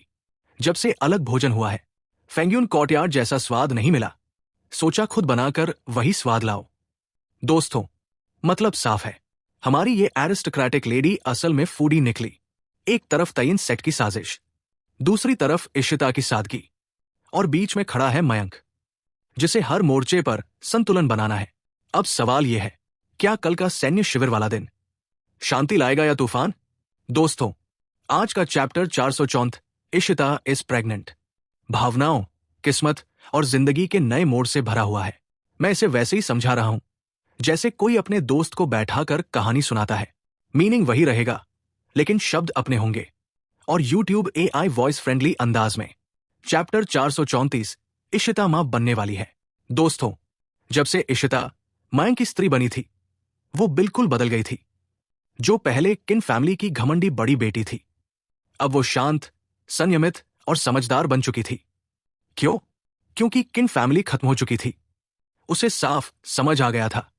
जब से अलग भोजन हुआ है फेंग्यून कॉर्टयार्ड जैसा स्वाद नहीं मिला। सोचा खुद बनाकर वही स्वाद लाओ। दोस्तों, मतलब साफ है, हमारी ये एरिस्टोक्रेटिक लेडी असल में फूडी निकली। एक तरफ तयिन सेट की साजिश, दूसरी तरफ इशिता की सादगी, और बीच में खड़ा है मयंक, जिसे हर मोर्चे पर संतुलन बनाना है। अब सवाल यह है, क्या कल का सैन्य शिविर वाला दिन शांति लाएगा या तूफान? दोस्तों, आज का चैप्टर 434 इशिता इज प्रेग्नेंट भावनाओं, किस्मत और जिंदगी के नए मोड़ से भरा हुआ है। मैं इसे वैसे ही समझा रहा हूं जैसे कोई अपने दोस्त को बैठाकर कहानी सुनाता है। मीनिंग वही रहेगा, लेकिन शब्द अपने होंगे, और YouTube AI वॉइस फ्रेंडली अंदाज में। चैप्टर 434 इशिता मां बनने वाली है। दोस्तों, जब से इशिता मयंक की स्त्री बनी थी, वो बिल्कुल बदल गई थी। जो पहले किन फैमिली की घमंडी बड़ी बेटी थी, अब वो शांत, संयमित और समझदार बन चुकी थी। क्यों? क्योंकि किन फैमिली खत्म हो चुकी थी। उसे साफ समझ आ गया था,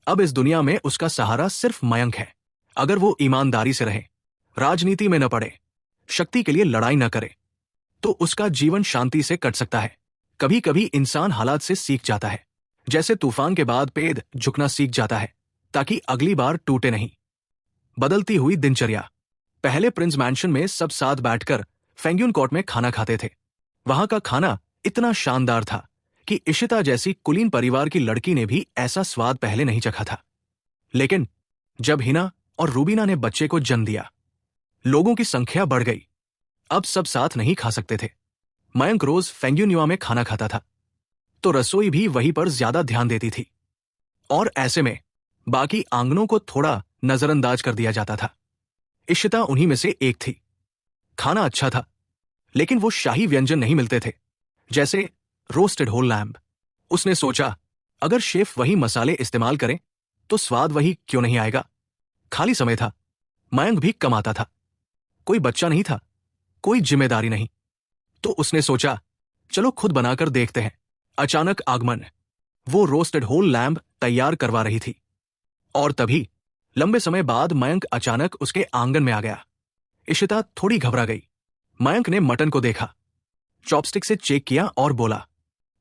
अब इस दुनिया में उसका सहारा सिर्फ मयंक है। अगर वो ईमानदारी से रहे, राजनीति में न पड़े, शक्ति के लिए लड़ाई न करे, तो उसका जीवन शांति से कट सकता है। कभी कभी इंसान हालात से सीख जाता है, जैसे तूफान के बाद पेड़ झुकना सीख जाता है ताकि अगली बार टूटे नहीं। बदलती हुई दिनचर्या। पहले प्रिंस मैंशन में सब साथ बैठकर फेंग्यून कोर्ट में खाना खाते थे। वहां का खाना इतना शानदार था कि इशिता जैसी कुलीन परिवार की लड़की ने भी ऐसा स्वाद पहले नहीं चखा था। लेकिन जब हिना और रूबीना ने बच्चे को जन्म दिया, लोगों की संख्या बढ़ गई। अब सब साथ नहीं खा सकते थे। मयंक रोज फेंग्यून्युआ में खाना खाता था, तो रसोई भी वहीं पर ज्यादा ध्यान देती थी, और ऐसे में बाकी आंगनों को थोड़ा नजरअंदाज कर दिया जाता था। इशिता उन्हीं में से एक थी। खाना अच्छा था, लेकिन वो शाही व्यंजन नहीं मिलते थे, जैसे रोस्टेड होल लैम्ब। उसने सोचा, अगर शेफ वही मसाले इस्तेमाल करें तो स्वाद वही क्यों नहीं आएगा। खाली समय था, मयंक भी कमाता था, कोई बच्चा नहीं था, कोई जिम्मेदारी नहीं, तो उसने सोचा, चलो खुद बनाकर देखते हैं। अचानक आगमन। वो रोस्टेड होल लैम्ब तैयार करवा रही थी, और तभी लंबे समय बाद मयंक अचानक उसके आंगन में आ गया। इशिता थोड़ी घबरा गई। मयंक ने मटन को देखा, चॉपस्टिक से चेक किया और बोला,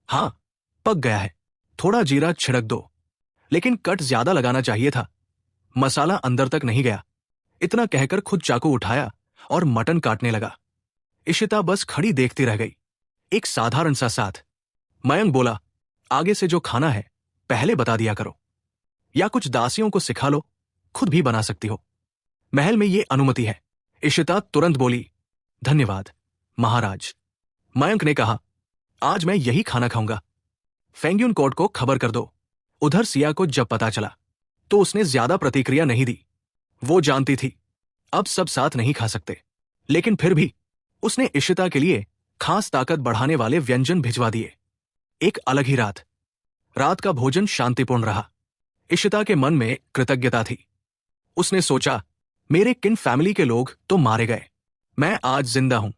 हाँ, पक गया है, थोड़ा जीरा छिड़क दो। लेकिन कट ज्यादा लगाना चाहिए था, मसाला अंदर तक नहीं गया। इतना कहकर खुद चाकू उठाया और मटन काटने लगा। इशिता बस खड़ी देखती रह गई। एक साधारण सा साथ। मयंक बोला, आगे से जो खाना है पहले बता दिया करो, या कुछ दासियों को सिखा लो, खुद भी बना सकती हो, महल में ये अनुमति है। इशिता तुरंत बोली, धन्यवाद महाराज। मयंक ने कहा, आज मैं यही खाना खाऊंगा। फेंग्यून कोर्ट को खबर कर दो। उधर सिया को जब पता चला तो उसने ज्यादा प्रतिक्रिया नहीं दी। वो जानती थी अब सब साथ नहीं खा सकते, लेकिन फिर भी उसने इशिता के लिए खास ताकत बढ़ाने वाले व्यंजन भिजवा दिए। एक अलग ही रात। रात का भोजन शांतिपूर्ण रहा। इशिता के मन में कृतज्ञता थी। उसने सोचा, मेरे किन फैमिली के लोग तो मारे गए, मैं आज जिंदा हूं,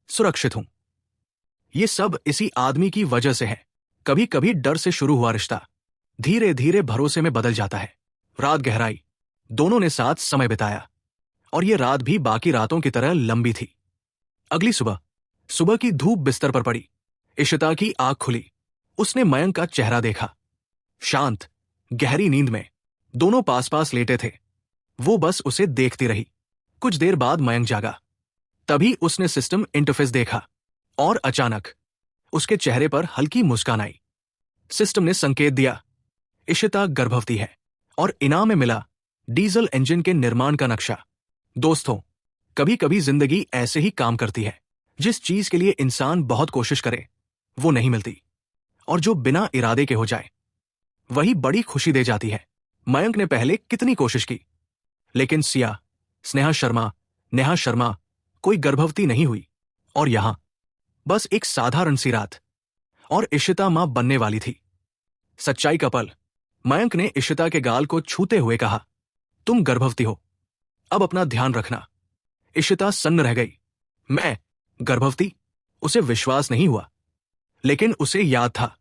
सुरक्षित हूं। ये सब इसी आदमी की वजह से है। कभी कभी डर से शुरू हुआ रिश्ता धीरे धीरे भरोसे में बदल जाता है। रात गहराई। दोनों ने साथ समय बिताया, और ये रात भी बाकी रातों की तरह लंबी थी। अगली सुबह, सुबह की धूप बिस्तर पर पड़ी। इशिता की आंख खुली। उसने मयंक का चेहरा देखा, शांत, गहरी नींद में। दोनों पास पास लेटे थे। वो बस उसे देखती रही। कुछ देर बाद मयंक जागा। तभी उसने सिस्टम इंटरफेस देखा, और अचानक उसके चेहरे पर हल्की मुस्कान आई। सिस्टम ने संकेत दिया, इशिता गर्भवती है, और इनाम में मिला डीजल इंजन के निर्माण का नक्शा। दोस्तों, कभी कभी जिंदगी ऐसे ही काम करती है। जिस चीज के लिए इंसान बहुत कोशिश करे वो नहीं मिलती, और जो बिना इरादे के हो जाए वही बड़ी खुशी दे जाती है। मयंक ने पहले कितनी कोशिश की, लेकिन सिया, स्नेहा शर्मा, नेहा शर्मा कोई गर्भवती नहीं हुई। और यहां बस एक साधारण सी रात, और इशिता मां बनने वाली थी। सच्चाई का पल। मयंक ने इशिता के गाल को छूते हुए कहा, तुम गर्भवती हो, अब अपना ध्यान रखना। इशिता सन्न रह गई। मैं गर्भवती? उसे विश्वास नहीं हुआ, लेकिन उसे याद था,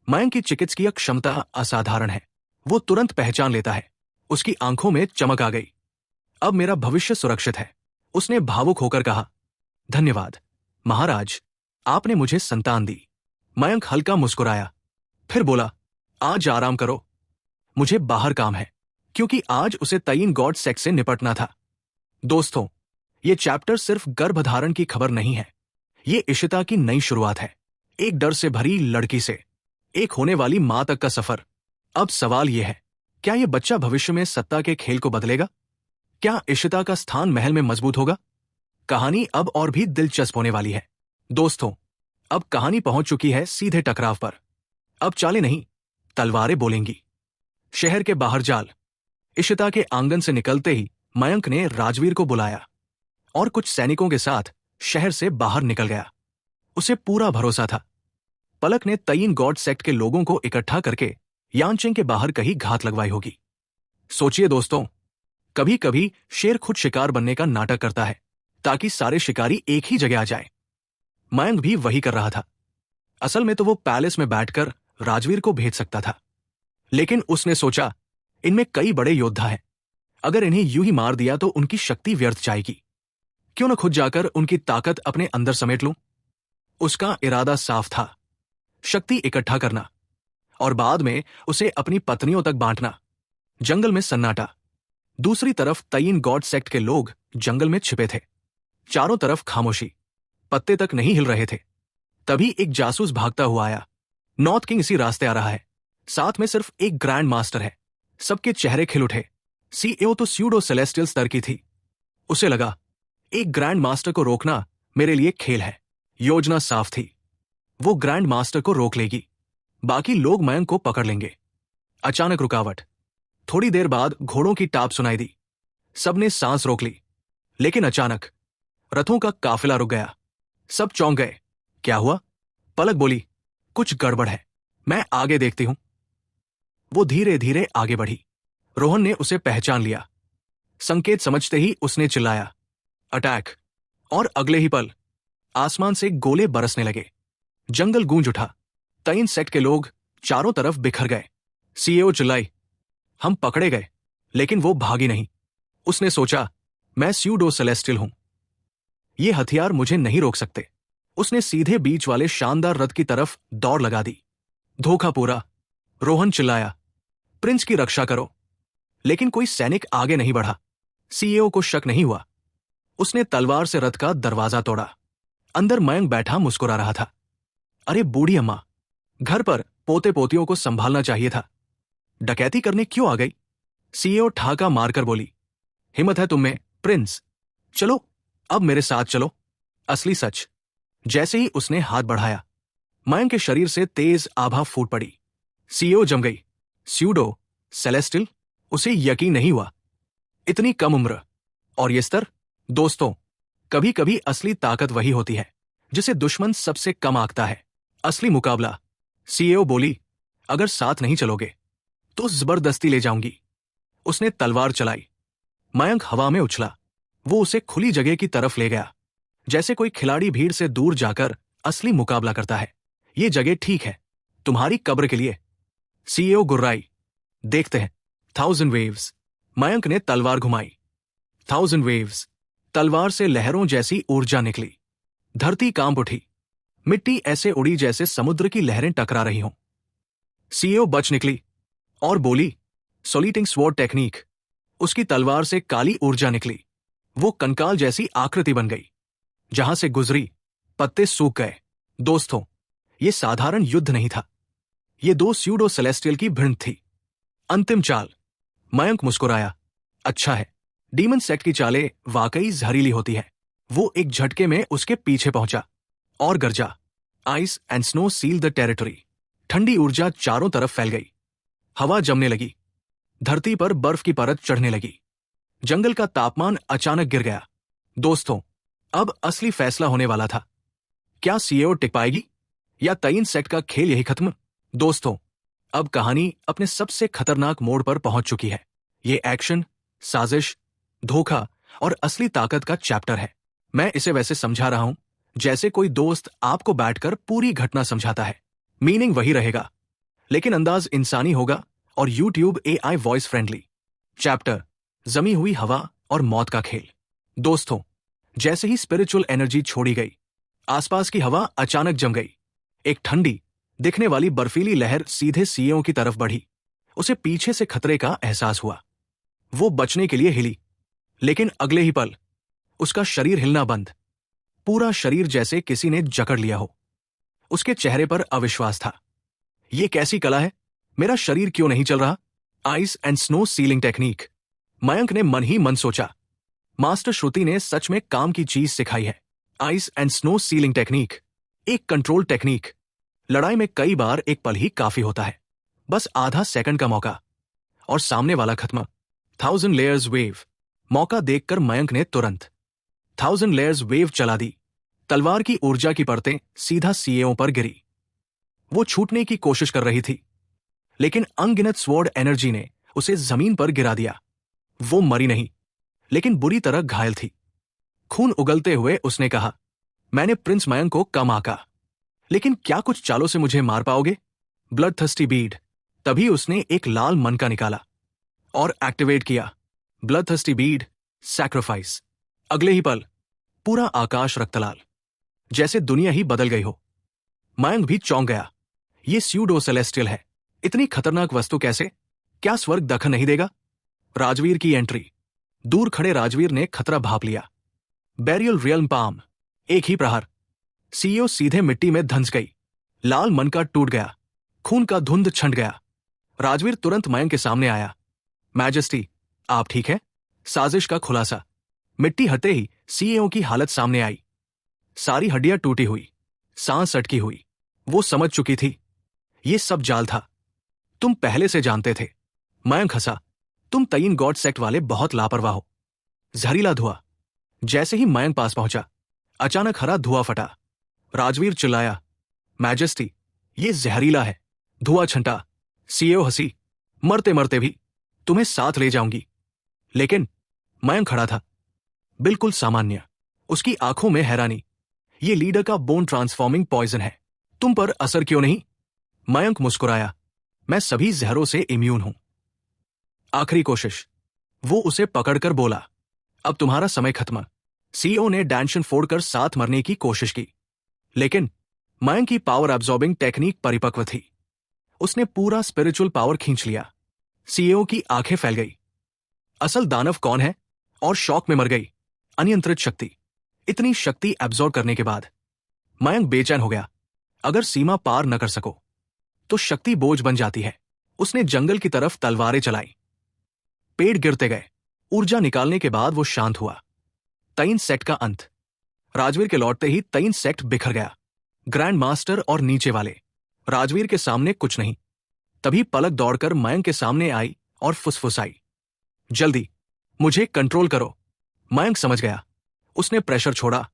मयंक की चिकित्सकीय क्षमता असाधारण है। वो तुरंत पहचान लेता है। उसकी आंखों में चमक आ गई। अब मेरा भविष्य सुरक्षित है, उसने भावुक होकर कहा। धन्यवाद महाराज, आपने मुझे संतान दी। मयंक हल्का मुस्कुराया, फिर बोला, आज आराम करो, मुझे बाहर काम है, क्योंकि आज उसे तयीन गॉड सेक्स से निपटना था। दोस्तों, ये चैप्टर सिर्फ गर्भधारण की खबर नहीं है, ये इशिता की नई शुरुआत है। एक डर से भरी लड़की से एक होने वाली मां तक का सफर। अब सवाल यह है, क्या यह बच्चा भविष्य में सत्ता के खेल को बदलेगा? क्या इशिता का स्थान महल में मजबूत होगा? कहानी अब और भी दिलचस्प होने वाली है। दोस्तों, अब कहानी पहुंच चुकी है सीधे टकराव पर। अब चालें नहीं, तलवारें बोलेंगी। शहर के बाहर जाल। इशिता के आंगन से निकलते ही मयंक ने राजवीर को बुलाया और कुछ सैनिकों के साथ शहर से बाहर निकल गया। उसे पूरा भरोसा था, पलक ने तयीन गॉड सेक्ट के लोगों को इकट्ठा करके यानचेंग के बाहर कहीं घात लगवाई होगी। सोचिए दोस्तों, कभी कभी शेर खुद शिकार बनने का नाटक करता है ताकि सारे शिकारी एक ही जगह आ जाएं। मयंक भी वही कर रहा था। असल में तो वो पैलेस में बैठकर राजवीर को भेज सकता था, लेकिन उसने सोचा, इनमें कई बड़े योद्धा हैं, अगर इन्हें यूं ही मार दिया तो उनकी शक्ति व्यर्थ जाएगी। क्यों न खुद जाकर उनकी ताकत अपने अंदर समेट लूं? उसका इरादा साफ था, शक्ति इकट्ठा करना और बाद में उसे अपनी पत्नियों तक बांटना। जंगल में सन्नाटा। दूसरी तरफ तयीन गॉड सेक्ट के लोग जंगल में छिपे थे। चारों तरफ खामोशी, पत्ते तक नहीं हिल रहे थे। तभी एक जासूस भागता हुआ आया। नॉर्थ किंग इसी रास्ते आ रहा है, साथ में सिर्फ एक ग्रैंड मास्टर है। सबके चेहरे खिल उठे। सीईओ तो स्यूडो सेलेस्टियल स्तर की थी। उसे लगा, एक ग्रैंड मास्टर को रोकना मेरे लिए खेल है। योजना साफ थी, वो ग्रैंड मास्टर को रोक लेगी, बाकी लोग मयंक को पकड़ लेंगे। अचानक रुकावट। थोड़ी देर बाद घोड़ों की टाप सुनाई दी। सबने सांस रोक ली, लेकिन अचानक रथों का काफिला रुक गया। सब चौंक गए। क्या हुआ? पलक बोली, कुछ गड़बड़ है, मैं आगे देखती हूं। वो धीरे धीरे आगे बढ़ी। रोहन ने उसे पहचान लिया। संकेत समझते ही उसने चिल्लाया, अटैक! और अगले ही पल आसमान से गोले बरसने लगे। जंगल गूंज उठा। तयीन सेक्ट के लोग चारों तरफ बिखर गए। सीईओ चिल्लाई, हम पकड़े गए, लेकिन वो भागी नहीं। उसने सोचा, मैं स्यूडो सेलेस्टियल हूं, ये हथियार मुझे नहीं रोक सकते। उसने सीधे बीच वाले शानदार रथ की तरफ दौड़ लगा दी। धोखा पूरा। रोहन चिल्लाया, प्रिंस की रक्षा करो, लेकिन कोई सैनिक आगे नहीं बढ़ा। सीईओ को शक नहीं हुआ। उसने तलवार से रथ का दरवाजा तोड़ा। अंदर मयंक बैठा मुस्कुरा रहा था। अरे बूढ़ी अम्मा, घर पर पोते पोतियों को संभालना चाहिए था, डकैती करने क्यों आ गई? सीईओ ठाका मारकर बोली, हिम्मत है तुम में प्रिंस, चलो अब मेरे साथ चलो। असली सच। जैसे ही उसने हाथ बढ़ाया, मयंक के शरीर से तेज आभा फूट पड़ी। सीईओ जम गई। Pseudo celestial? उसे यकीन नहीं हुआ। इतनी कम उम्र और ये स्तर। दोस्तों, कभी कभी असली ताकत वही होती है जिसे दुश्मन सबसे कम आंकता है। असली मुकाबला। सीईओ बोली, अगर साथ नहीं चलोगे तो जबरदस्ती ले जाऊंगी। उसने तलवार चलाई। मयंक हवा में उछला। वो उसे खुली जगह की तरफ ले गया, जैसे कोई खिलाड़ी भीड़ से दूर जाकर असली मुकाबला करता है। ये जगह ठीक है, तुम्हारी कब्र के लिए। सीईओ गुर्राई, देखते हैं। 1000 वेव्स। मयंक ने तलवार घुमाई। 1000 वेव्स। तलवार से लहरों जैसी ऊर्जा निकली। धरती कांप उठी। मिट्टी ऐसे उड़ी जैसे समुद्र की लहरें टकरा रही हों। सीईओ बच निकली और बोली, सोलिटिंग स्वॉर्ड टेक्निक। उसकी तलवार से काली ऊर्जा निकली। वो कंकाल जैसी आकृति बन गई। जहां से गुजरी, पत्ते सूख गए। दोस्तों, ये साधारण युद्ध नहीं था, ये दो स्यूडो सेलेस्टियल की भिड़ थी। अंतिम चाल। मयंक मुस्कुराया। अच्छा है, डीमन सेक्ट की चालें वाकई जहरीली होती है। वो एक झटके में उसके पीछे पहुंचा और गरजा। Ice and snow seal the territory. ठंडी ऊर्जा चारों तरफ फैल गई। हवा जमने लगी। धरती पर बर्फ की परत चढ़ने लगी। जंगल का तापमान अचानक गिर गया। दोस्तों, अब असली फैसला होने वाला था। क्या सीईओ टिक पाएगी या तयीन सेक्ट का खेल यही खत्म? दोस्तों, अब कहानी अपने सबसे खतरनाक मोड़ पर पहुंच चुकी है। ये एक्शन, साजिश, धोखा और असली ताकत का चैप्टर है। मैं इसे वैसे समझा रहा हूं जैसे कोई दोस्त आपको बैठकर पूरी घटना समझाता है। मीनिंग वही रहेगा, लेकिन अंदाज इंसानी होगा और YouTube AI voice friendly. Chapter, जमी हुई हवा और मौत का खेल। दोस्तों, जैसे ही स्पिरिचुअल एनर्जी छोड़ी गई, आसपास की हवा अचानक जम गई। एक ठंडी दिखने वाली बर्फीली लहर सीधे सीएओ की तरफ बढ़ी। उसे पीछे से खतरे का एहसास हुआ। वो बचने के लिए हिली, लेकिन अगले ही पल उसका शरीर हिलना बंद। पूरा शरीर जैसे किसी ने जकड़ लिया हो। उसके चेहरे पर अविश्वास था। ये कैसी कला है? मेरा शरीर क्यों नहीं चल रहा? Ice and snow ceiling technique. Mayank ने मन ही मन सोचा, मास्टर श्रुति ने सच में काम की चीज सिखाई है। Ice and snow ceiling technique एक कंट्रोल टेक्निक। लड़ाई में कई बार एक पल ही काफी होता है, बस आधा सेकंड का मौका और सामने वाला खत्म। 1000 लेयर्स वेव। मौका देखकर मयंक ने तुरंत 1000 लेयर्स वेव चला दी। तलवार की ऊर्जा की परतें सीधा सीएओ पर गिरी। वो छूटने की कोशिश कर रही थी, लेकिन अनगिनत स्वॉर्ड एनर्जी ने उसे जमीन पर गिरा दिया। वो मरी नहीं, लेकिन बुरी तरह घायल थी। खून उगलते हुए उसने कहा, मैंने प्रिंस मयंक को कम आंका, लेकिन क्या कुछ चालों से मुझे मार पाओगे? Blood thirsty Beed. तभी उसने एक लाल मनका निकाला और एक्टिवेट किया। Blood thirsty Beed sacrifice. अगले ही पल पूरा आकाश रक्तलाल, जैसे दुनिया ही बदल गई हो। मयंक भी चौंक गया। ये स्यूडो सेलेस्टियल है। इतनी खतरनाक वस्तु कैसे? क्या स्वर्ग दखल नहीं देगा? राजवीर की एंट्री। दूर खड़े राजवीर ने खतरा भाप लिया। Burial realm palm. एक ही प्रहार, सीईओ सीधे मिट्टी में धंस गई। लाल मनका टूट गया। खून का धुंध छंट गया। राजवीर तुरंत मयंक के सामने आया। मैजेस्टी, आप ठीक है? साजिश का खुलासा। मिट्टी हटते ही सीईओ की हालत सामने आई। सारी हड्डियां टूटी हुई, सांस अटकी हुई। वो समझ चुकी थी, ये सब जाल था। तुम पहले से जानते थे। मयंक हंसा। तुम तयीन गॉड सेक्ट वाले बहुत लापरवाह हो। जहरीला धुआं। जैसे ही मयंक पास पहुंचा, अचानक हरा धुआं फटा। राजवीर चिल्लाया, मैजेस्टी, ये जहरीला है। धुआं छंटा। सीईओ हंसी, मरते मरते भी तुम्हें साथ ले जाऊंगी। लेकिन मयंक खड़ा था, बिल्कुल सामान्य। उसकी आंखों में हैरानी। ये लीडर का बोन ट्रांसफॉर्मिंग पॉइजन है। तुम पर असर क्यों नहीं? मयंक मुस्कुराया, मैं सभी जहरों से इम्यून हूं। आखिरी कोशिश। वो उसे पकड़कर बोला, अब तुम्हारा समय खत्म। सीईओ ने डैंशन फोड़कर साथ मरने की कोशिश की, लेकिन मयंक की पावर एब्जॉर्बिंग टेक्निक परिपक्व थी। उसने पूरा स्पिरिचुअल पावर खींच लिया। सीईओ की आंखें फैल गई। असल दानव कौन है? और शौक में मर गई। अनियंत्रित शक्ति। इतनी शक्ति एब्जॉर्ब करने के बाद मयंक बेचैन हो गया। अगर सीमा पार न कर सको तो शक्ति बोझ बन जाती है। उसने जंगल की तरफ तलवारें चलाई। पेड़ गिरते गए। ऊर्जा निकालने के बाद वो शांत हुआ। तयीन सेक्ट का अंत। राजवीर के लौटते ही तयीन सेक्ट बिखर गया। ग्रैंड मास्टर और नीचे वाले। राजवीर के सामने कुछ नहीं। तभी पलक दौड़कर मयंक के सामने आई और फुसफुसाई, जल्दी मुझे कंट्रोल करो। मयंक समझ गया। उसने प्रेशर छोड़ा,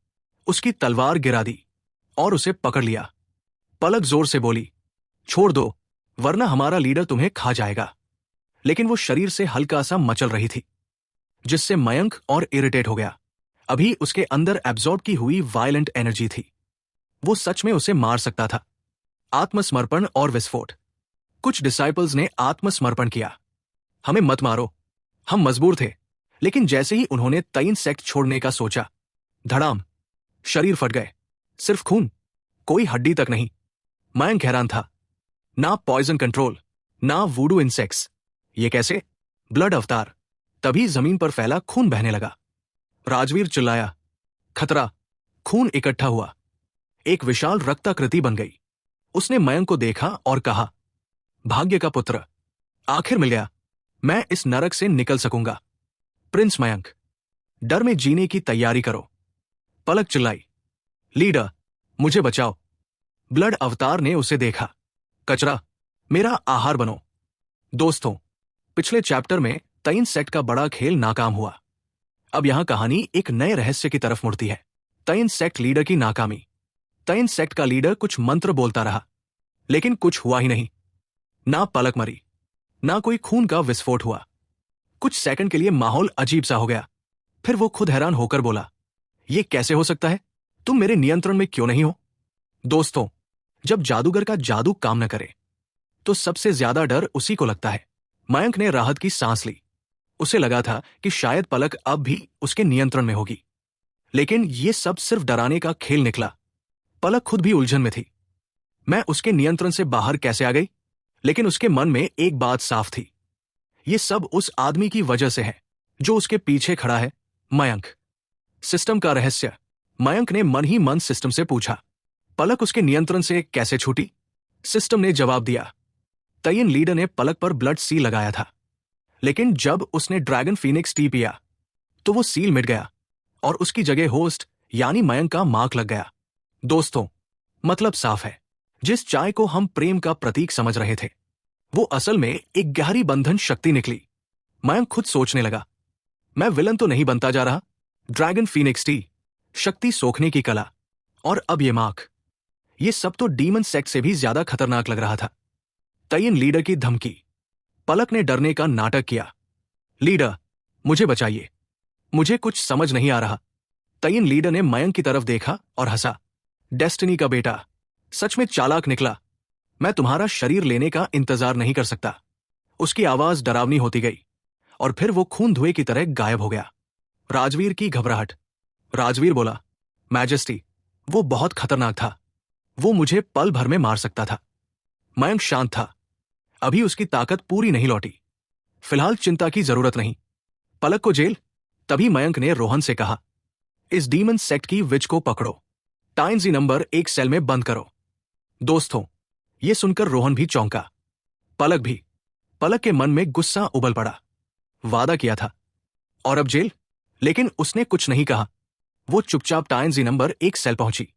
उसकी तलवार गिरा दी और उसे पकड़ लिया। पलक जोर से बोली, छोड़ दो, वरना हमारा लीडर तुम्हें खा जाएगा। लेकिन वो शरीर से हल्का सा मचल रही थी, जिससे मयंक और इरिटेट हो गया। अभी उसके अंदर एब्जॉर्ब की हुई वायलेंट एनर्जी थी। वो सच में उसे मार सकता था। आत्मसमर्पण और विस्फोट। कुछ डिसाइपल्स ने आत्मसमर्पण किया। हमें मत मारो, हम मजबूर थे। लेकिन जैसे ही उन्होंने तयीन सेक्ट छोड़ने का सोचा, धड़ाम, शरीर फट गए। सिर्फ खून, कोई हड्डी तक नहीं। मयंक हैरान था। ना पॉइजन कंट्रोल, ना वूडू इंसेक्ट्स। ये कैसे? ब्लड अवतार। तभी जमीन पर फैला खून बहने लगा। राजवीर चिल्लाया, खतरा। खून इकट्ठा हुआ, एक विशाल रक्ताकृति बन गई। उसने मयंक को देखा और कहा, भाग्य का पुत्र, आखिर मिल गया। मैं इस नरक से निकल सकूंगा। प्रिंस मयंक, डर में जीने की तैयारी करो। पलक चिल्लाई, लीडर, मुझे बचाओ। ब्लड अवतार ने उसे देखा। कचरा, मेरा आहार बनो। दोस्तों, पिछले चैप्टर में तयीन सेक्ट का बड़ा खेल नाकाम हुआ। अब यहां कहानी एक नए रहस्य की तरफ मुड़ती है। तयीन सेक्ट लीडर की नाकामी। तयीन सेक्ट का लीडर कुछ मंत्र बोलता रहा, लेकिन कुछ हुआ ही नहीं। ना पलक मरी, ना कोई खून का विस्फोट हुआ। कुछ सेकंड के लिए माहौल अजीब सा हो गया। फिर वो खुद हैरान होकर बोला, ये कैसे हो सकता है? तुम मेरे नियंत्रण में क्यों नहीं हो? दोस्तों, जब जादूगर का जादू काम न करे तो सबसे ज्यादा डर उसी को लगता है। मयंक ने राहत की सांस ली। उसे लगा था कि शायद पलक अब भी उसके नियंत्रण में होगी। लेकिन ये सब सिर्फ डराने का खेल निकला। पलक खुद भी उलझन में थी। मैं उसके नियंत्रण से बाहर कैसे आ गई? लेकिन उसके मन में एक बात साफ थी, ये सब उस आदमी की वजह से है जो उसके पीछे खड़ा है, मयंक। सिस्टम का रहस्य। मयंक ने मन ही मन सिस्टम से पूछा, पलक उसके नियंत्रण से कैसे छूटी? सिस्टम ने जवाब दिया, तयन लीडर ने पलक पर ब्लड सील लगाया था, लेकिन जब उसने ड्रैगन फीनिक्स टी पिया तो वो सील मिट गया और उसकी जगह होस्ट यानी मयंक का मार्क लग गया। दोस्तों, मतलब साफ है, जिस चाय को हम प्रेम का प्रतीक समझ रहे थे वो असल में एक गहरी बंधन शक्ति निकली। मयंक खुद सोचने लगा, मैं विलन तो नहीं बनता जा रहा। ड्रैगन फीनिक्स टी, शक्ति सोखने की कला, और अब ये मार्क, ये सब तो डीमन सेक्ट से भी ज्यादा खतरनाक लग रहा था। तयन लीडर की धमकी। पलक ने डरने का नाटक किया, लीडर मुझे बचाइए, मुझे कुछ समझ नहीं आ रहा। तयन लीडर ने मयंक की तरफ देखा और हंसा, डेस्टिनी का बेटा, सच में चालाक निकला। मैं तुम्हारा शरीर लेने का इंतजार नहीं कर सकता। उसकी आवाज डरावनी होती गई और फिर वो खून धुएं की तरह गायब हो गया। राजवीर की घबराहट। राजवीर बोला, मैजेस्टी, वो बहुत खतरनाक था, वो मुझे पल भर में मार सकता था। मयंक शांत था, अभी उसकी ताकत पूरी नहीं लौटी। फिलहाल चिंता की जरूरत नहीं। पलक को जेल। तभी मयंक ने रोहन से कहा, इस डीमन सेक्ट की विच को पकड़ो, टाइम्स नंबर 1 सेल में बंद करो। दोस्तों, ये सुनकर रोहन भी चौंका, पलक भी। पलक के मन में गुस्सा उबल पड़ा, वादा किया था और अब जेल। लेकिन उसने कुछ नहीं कहा। वो चुपचाप टाइम्स नंबर 1 सेल पहुंची।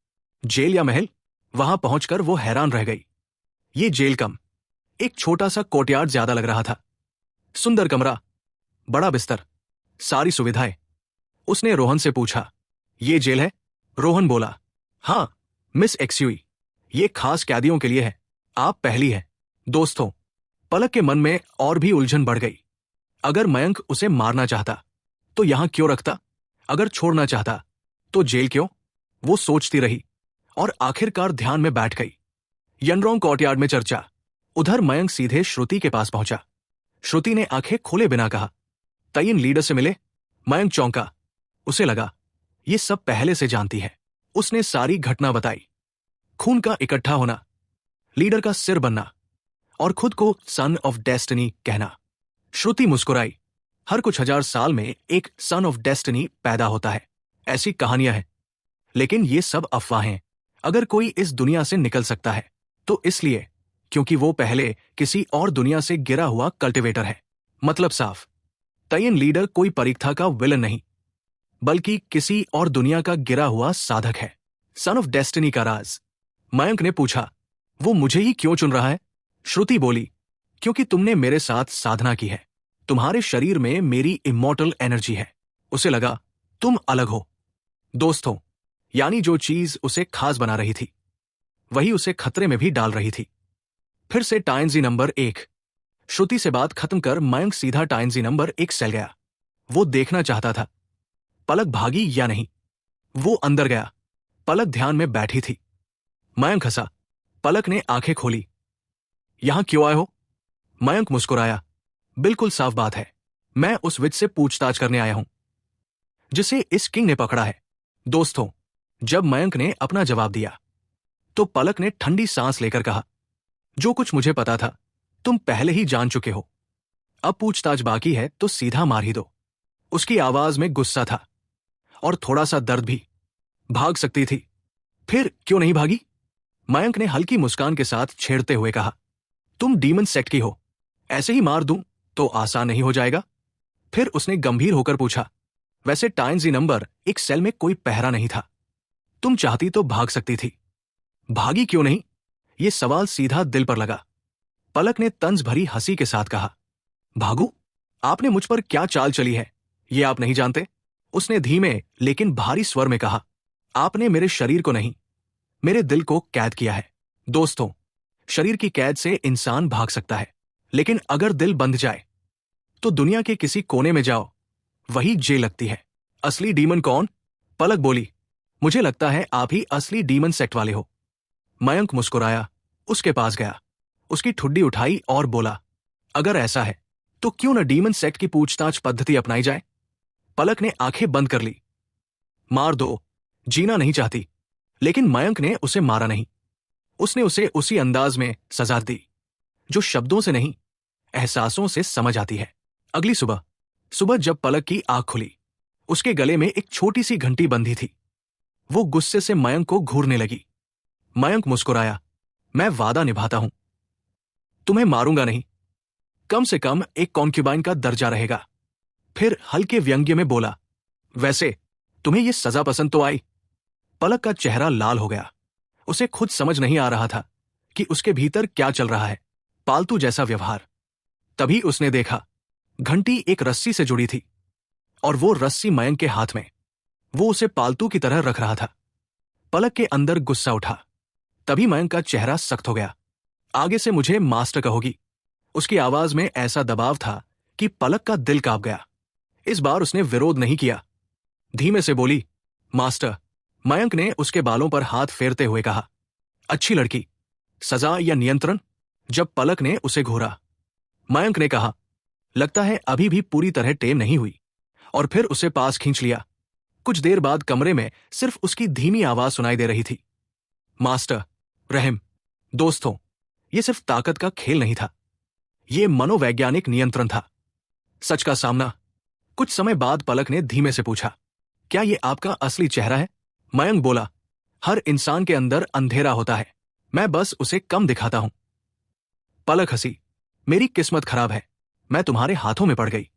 जेल या महल, वहां पहुंचकर वो हैरान रह गई। ये जेल कम, एक छोटा सा कोर्टयार्ड ज्यादा लग रहा था। सुंदर कमरा, बड़ा बिस्तर, सारी सुविधाएं। उसने रोहन से पूछा, ये जेल है? रोहन बोला, हाँ मिस एक्सयूई, ये खास कैदियों के लिए है, आप पहली है। दोस्तों, पलक के मन में और भी उलझन बढ़ गई। अगर मयंक उसे मारना चाहता तो यहां क्यों रखता? अगर छोड़ना चाहता तो जेल क्यों? वो सोचती रही और आखिरकार ध्यान में बैठ गई। यनरोंग कोर्टयार्ड में चर्चा। उधर मयंक सीधे श्रुति के पास पहुंचा। श्रुति ने आंखें खोले बिना कहा, तयन लीडर से मिले? मयंक चौंका, उसे लगा ये सब पहले से जानती है। उसने सारी घटना बताई, खून का इकट्ठा होना, लीडर का सिर बनना और खुद को सन ऑफ डेस्टिनी कहना। श्रुति मुस्कुराई, हर कुछ 1000 साल में एक सन ऑफ डेस्टिनी पैदा होता है, ऐसी कहानियां हैं। लेकिन ये सब अफवाहें। अगर कोई इस दुनिया से निकल सकता है तो इसलिए क्योंकि वो पहले किसी और दुनिया से गिरा हुआ कल्टिवेटर है। मतलब साफ, तयन लीडर कोई परीक्षा का विलन नहीं, बल्कि किसी और दुनिया का गिरा हुआ साधक है। सन ऑफ डेस्टिनी का राज। मयंक ने पूछा, वो मुझे ही क्यों चुन रहा है? श्रुति बोली, क्योंकि तुमने मेरे साथ साधना की है, तुम्हारे शरीर में मेरी इमॉर्टल एनर्जी है। उसे लगा तुम अलग हो। दोस्तों, यानी जो चीज उसे खास बना रही थी वही उसे खतरे में भी डाल रही थी। फिर से टाइम्स नंबर 1। श्रुति से बात खत्म कर मयंक सीधा टाइम्स नंबर 1 सेल गया। वो देखना चाहता था पलक भागी या नहीं। वो अंदर गया। पलक ध्यान में बैठी थी। मयंक हंसा। पलक ने आंखें खोली, यहां क्यों आए हो? मयंक मुस्कुराया, बिल्कुल साफ बात है, मैं उस विच से पूछताछ करने आया हूं जिसे इस किंग ने पकड़ा है। दोस्तों, जब मयंक ने अपना जवाब दिया तो पलक ने ठंडी सांस लेकर कहा, जो कुछ मुझे पता था तुम पहले ही जान चुके हो, अब पूछताछ बाकी है तो सीधा मार ही दो। उसकी आवाज में गुस्सा था और थोड़ा सा दर्द भी। भाग सकती थी, फिर क्यों नहीं भागी? मयंक ने हल्की मुस्कान के साथ छेड़ते हुए कहा, तुम डीमन सेक्ट की हो, ऐसे ही मार दूं तो आसान नहीं हो जाएगा? फिर उसने गंभीर होकर पूछा, वैसे टाइम्स नंबर 1 सेल में कोई पहरा नहीं था, तुम चाहती तो भाग सकती थी, भागी क्यों नहीं? यह सवाल सीधा दिल पर लगा। पलक ने तंज भरी हंसी के साथ कहा, भागू? आपने मुझ पर क्या चाल चली है ये आप नहीं जानते। उसने धीमे लेकिन भारी स्वर में कहा, आपने मेरे शरीर को नहीं, मेरे दिल को कैद किया है। दोस्तों, शरीर की कैद से इंसान भाग सकता है, लेकिन अगर दिल बंध जाए तो दुनिया के किसी कोने में जाओ, वही जेल लगती है। असली डीमन कौन? पलक बोली, मुझे लगता है आप ही असली डीमन सेक्ट वाले हो। मयंक मुस्कुराया, उसके पास गया, उसकी ठुड्डी उठाई और बोला, अगर ऐसा है तो क्यों न डीमन सेक्ट की पूछताछ पद्धति अपनाई जाए? पलक ने आंखें बंद कर ली। मार दो, जीना नहीं चाहती। लेकिन मयंक ने उसे मारा नहीं। उसने उसे उसी अंदाज में सजा दी जो शब्दों से नहीं, एहसासों से समझ आती है। अगली सुबह सुबह जब पलक की आंख खुली, उसके गले में एक छोटी सी घंटी बंधी थी। वो गुस्से से मयंक को घूरने लगी। मयंक मुस्कुराया। मैं वादा निभाता हूं, तुम्हें मारूंगा नहीं, कम से कम एक कॉन्क्यूबाइन का दर्जा रहेगा। फिर हल्के व्यंग्य में बोला, वैसे तुम्हें यह सजा पसंद तो आई? पलक का चेहरा लाल हो गया। उसे खुद समझ नहीं आ रहा था कि उसके भीतर क्या चल रहा है। पालतू जैसा व्यवहार। तभी उसने देखा, घंटी एक रस्सी से जुड़ी थी और वो रस्सी मयंक के हाथ में। वो उसे पालतू की तरह रख रहा था। पलक के अंदर गुस्सा उठा। तभी मयंक का चेहरा सख्त हो गया। आगे से मुझे मास्टर कहोगी। उसकी आवाज में ऐसा दबाव था कि पलक का दिल कांप गया। इस बार उसने विरोध नहीं किया। धीमे से बोली, मास्टर। मयंक ने उसके बालों पर हाथ फेरते हुए कहा, अच्छी लड़की, सजा या नियंत्रण? जब पलक ने उसे घूरा, मयंक ने कहा, लगता है अभी भी पूरी तरह टेम नहीं हुई, और फिर उसे पास खींच लिया। कुछ देर बाद कमरे में सिर्फ उसकी धीमी आवाज सुनाई दे रही थी, मास्टर, रहम। दोस्तों, यह सिर्फ ताकत का खेल नहीं था, यह मनोवैज्ञानिक नियंत्रण था। सच का सामना। कुछ समय बाद पलक ने धीमे से पूछा, क्या यह आपका असली चेहरा है? मयंक बोला, हर इंसान के अंदर अंधेरा होता है, मैं बस उसे कम दिखाता हूं। पलक हंसी, मेरी किस्मत खराब है, मैं तुम्हारे हाथों में पड़ गई।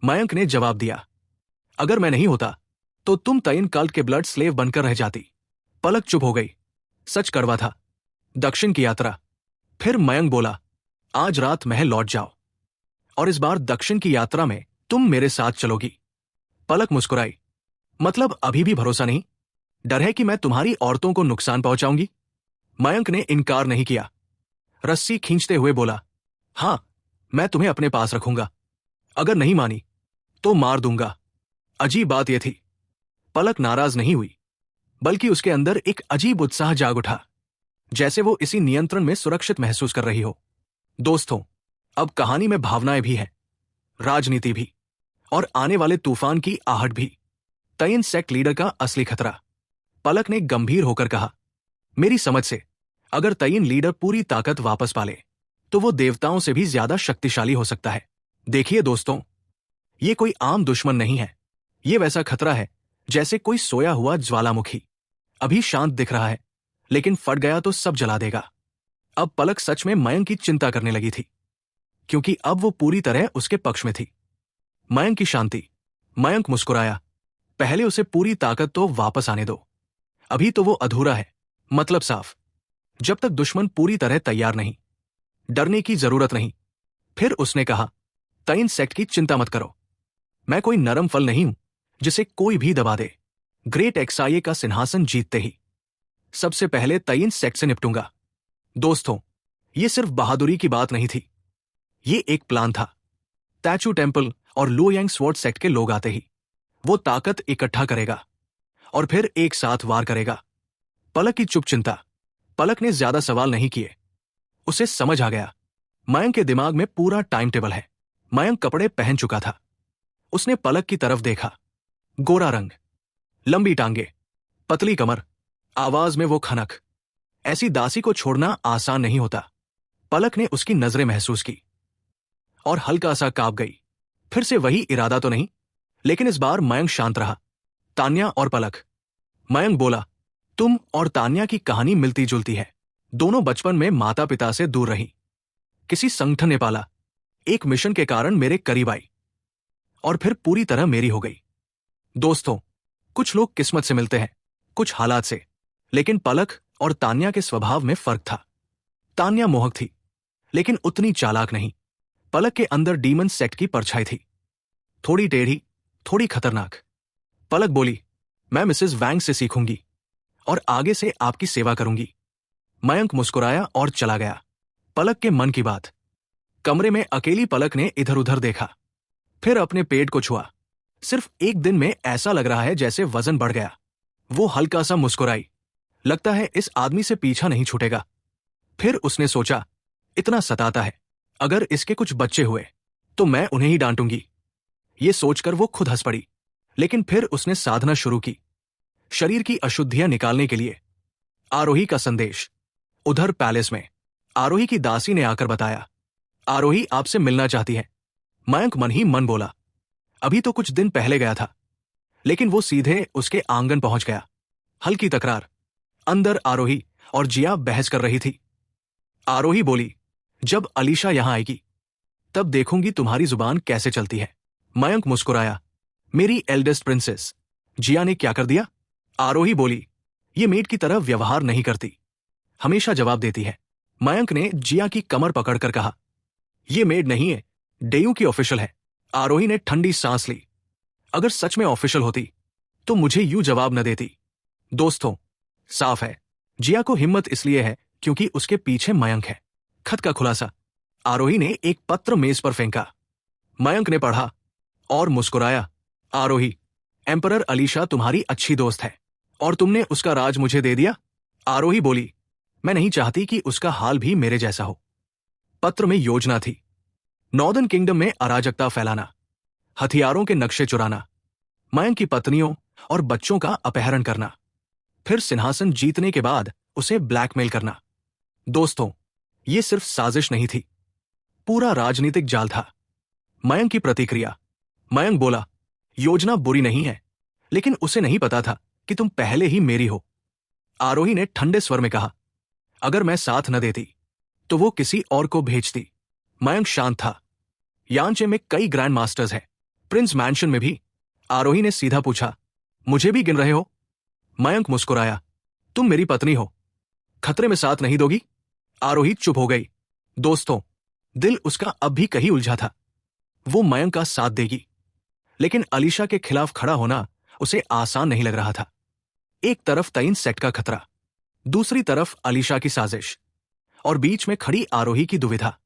मयंक ने जवाब दिया, अगर मैं नहीं होता तो तुम तयन कल्ट के ब्लड स्लेव बनकर रह जाती। पलक चुप हो गई। सच कड़वा था। दक्षिण की यात्रा। फिर मयंक बोला, आज रात महल लौट जाओ, और इस बार दक्षिण की यात्रा में तुम मेरे साथ चलोगी। पलक मुस्कुराई, मतलब अभी भी भरोसा नहीं? डर है कि मैं तुम्हारी औरतों को नुकसान पहुंचाऊंगी? मयंक ने इनकार नहीं किया। रस्सी खींचते हुए बोला, हां, मैं तुम्हें अपने पास रखूंगा। अगर नहीं मानी तो मार दूंगा। अजीब बात यह थी, पलक नाराज नहीं हुई, बल्कि उसके अंदर एक अजीब उत्साह जाग उठा, जैसे वो इसी नियंत्रण में सुरक्षित महसूस कर रही हो। दोस्तों, अब कहानी में भावनाएं भी हैं, राजनीति भी, और आने वाले तूफान की आहट भी। तयन सेक्ट लीडर का असली खतरा। पलक ने गंभीर होकर कहा, मेरी समझ से अगर तयन लीडर पूरी ताकत वापस पाले तो वो देवताओं से भी ज्यादा शक्तिशाली हो सकता है। देखिए दोस्तों, ये कोई आम दुश्मन नहीं है। ये वैसा खतरा है जैसे कोई सोया हुआ ज्वालामुखी। अभी शांत दिख रहा है, लेकिन फट गया तो सब जला देगा। अब पलक सच में मयंक की चिंता करने लगी थी, क्योंकि अब वो पूरी तरह उसके पक्ष में थी। मयंक की शांति। मयंक मुस्कुराया, पहले उसे पूरी ताकत तो वापस आने दो, अभी तो वो अधूरा है। मतलब साफ, जब तक दुश्मन पूरी तरह तैयार नहीं, डरने की जरूरत नहीं। फिर उसने कहा, तयन सेक्ट की चिंता मत करो, मैं कोई नरम फल नहीं हूं जिसे कोई भी दबा दे। ग्रेट एक्साइए का सिंहासन जीतते ही सबसे पहले तयन सेक्ट से निपटूंगा। दोस्तों, यह सिर्फ बहादुरी की बात नहीं थी, ये एक प्लान था। तैचू टेम्पल और लुओयांग स्वॉर्ड सेक्ट के लोग आते ही वो ताकत इकट्ठा करेगा और फिर एक साथ वार करेगा। पलक की चुप चिंता। पलक ने ज्यादा सवाल नहीं किए, उसे समझ आ गया, मयंक के दिमाग में पूरा टाइम टेबल है। मयंक कपड़े पहन चुका था। उसने पलक की तरफ देखा। गोरा रंग, लंबी टांगे, पतली कमर, आवाज में वो खनक। ऐसी दासी को छोड़ना आसान नहीं होता। पलक ने उसकी नजरें महसूस की और हल्का सा कांप गई। फिर से वही इरादा तो नहीं, लेकिन इस बार मयंक शांत रहा। तान्या और पलक। मयंक बोला, तुम और तान्या की कहानी मिलती जुलती है। दोनों बचपन में माता पिता से दूर रही, किसी संगठन ने पाला, एक मिशन के कारण मेरे करीब आई और फिर पूरी तरह मेरी हो गई। दोस्तों, कुछ लोग किस्मत से मिलते हैं, कुछ हालात से, लेकिन पलक और तान्या के स्वभाव में फर्क था। तान्या मोहक थी, लेकिन उतनी चालाक नहीं। पलक के अंदर डीमन सेक्ट की परछाई थी, थोड़ी टेढ़ी, थोड़ी खतरनाक। पलक बोली, मैं मिसेस वैंग से सीखूंगी और आगे से आपकी सेवा करूंगी। मयंक मुस्कुराया और चला गया। पलक के मन की बात। कमरे में अकेली पलक ने इधर उधर देखा, फिर अपने पेट को छुआ। सिर्फ एक दिन में ऐसा लग रहा है जैसे वजन बढ़ गया। वो हल्का सा मुस्कुराई, लगता है इस आदमी से पीछा नहीं छूटेगा। फिर उसने सोचा, इतना सताता है, अगर इसके कुछ बच्चे हुए तो मैं उन्हें ही डांटूंगी। ये सोचकर वो खुद हंस पड़ी, लेकिन फिर उसने साधना शुरू की, शरीर की अशुद्धियां निकालने के लिए। आरोही का संदेश। उधर पैलेस में आरोही की दासी ने आकर बताया, आरोही आपसे मिलना चाहती है। मयंक मन ही मन बोला, अभी तो कुछ दिन पहले गया था। लेकिन वो सीधे उसके आंगन पहुंच गया। हल्की तकरार। अंदर आरोही और जिया बहस कर रही थी। आरोही बोली, जब अलीशा यहां आएगी तब देखूंगी तुम्हारी जुबान कैसे चलती है। मयंक मुस्कुराया, मेरी एल्डेस्ट प्रिंसेस, जिया ने क्या कर दिया? आरोही बोली, ये मेड की तरह व्यवहार नहीं करती, हमेशा जवाब देती है। मयंक ने जिया की कमर पकड़कर कहा, ये मेड नहीं है, डेयू की ऑफिशियल है। आरोही ने ठंडी सांस ली। अगर सच में ऑफिशियल होती तो मुझे यूं जवाब न देती। दोस्तों, साफ है, जिया को हिम्मत इसलिए है क्योंकि उसके पीछे मयंक है। खत का खुलासा। आरोही ने एक पत्र मेज पर फेंका। मयंक ने पढ़ा और मुस्कुराया। आरोही, एम्परर अलीशा तुम्हारी अच्छी दोस्त है और तुमने उसका राज मुझे दे दिया। आरोही बोली, मैं नहीं चाहती कि उसका हाल भी मेरे जैसा हो। पत्र में योजना थी, नॉर्दर्न किंगडम में अराजकता फैलाना, हथियारों के नक्शे चुराना, मयंक की पत्नियों और बच्चों का अपहरण करना, फिर सिंहासन जीतने के बाद उसे ब्लैकमेल करना। दोस्तों, यह सिर्फ साजिश नहीं थी, पूरा राजनीतिक जाल था। मयंक की प्रतिक्रिया। मयंक बोला, योजना बुरी नहीं है, लेकिन उसे नहीं पता था कि तुम पहले ही मेरी हो। आरोही ने ठंडे स्वर में कहा, अगर मैं साथ न देती तो वो किसी और को भेजती। मयंक शांत था। यांचे में कई ग्रैंड मास्टर्स हैं, प्रिंस मैंशन में भी। आरोही ने सीधा पूछा, मुझे भी गिन रहे हो? मयंक मुस्कुराया, तुम मेरी पत्नी हो, खतरे में साथ नहीं दोगी? आरोही चुप हो गई। दोस्तों, दिल उसका अब भी कहीं उलझा था। वो मयंक का साथ देगी, लेकिन अलीशा के खिलाफ खड़ा होना उसे आसान नहीं लग रहा था। एक तरफ तइन सेक्ट का खतरा, दूसरी तरफ अलीशा की साजिश, और बीच में खड़ी आरोही की दुविधा।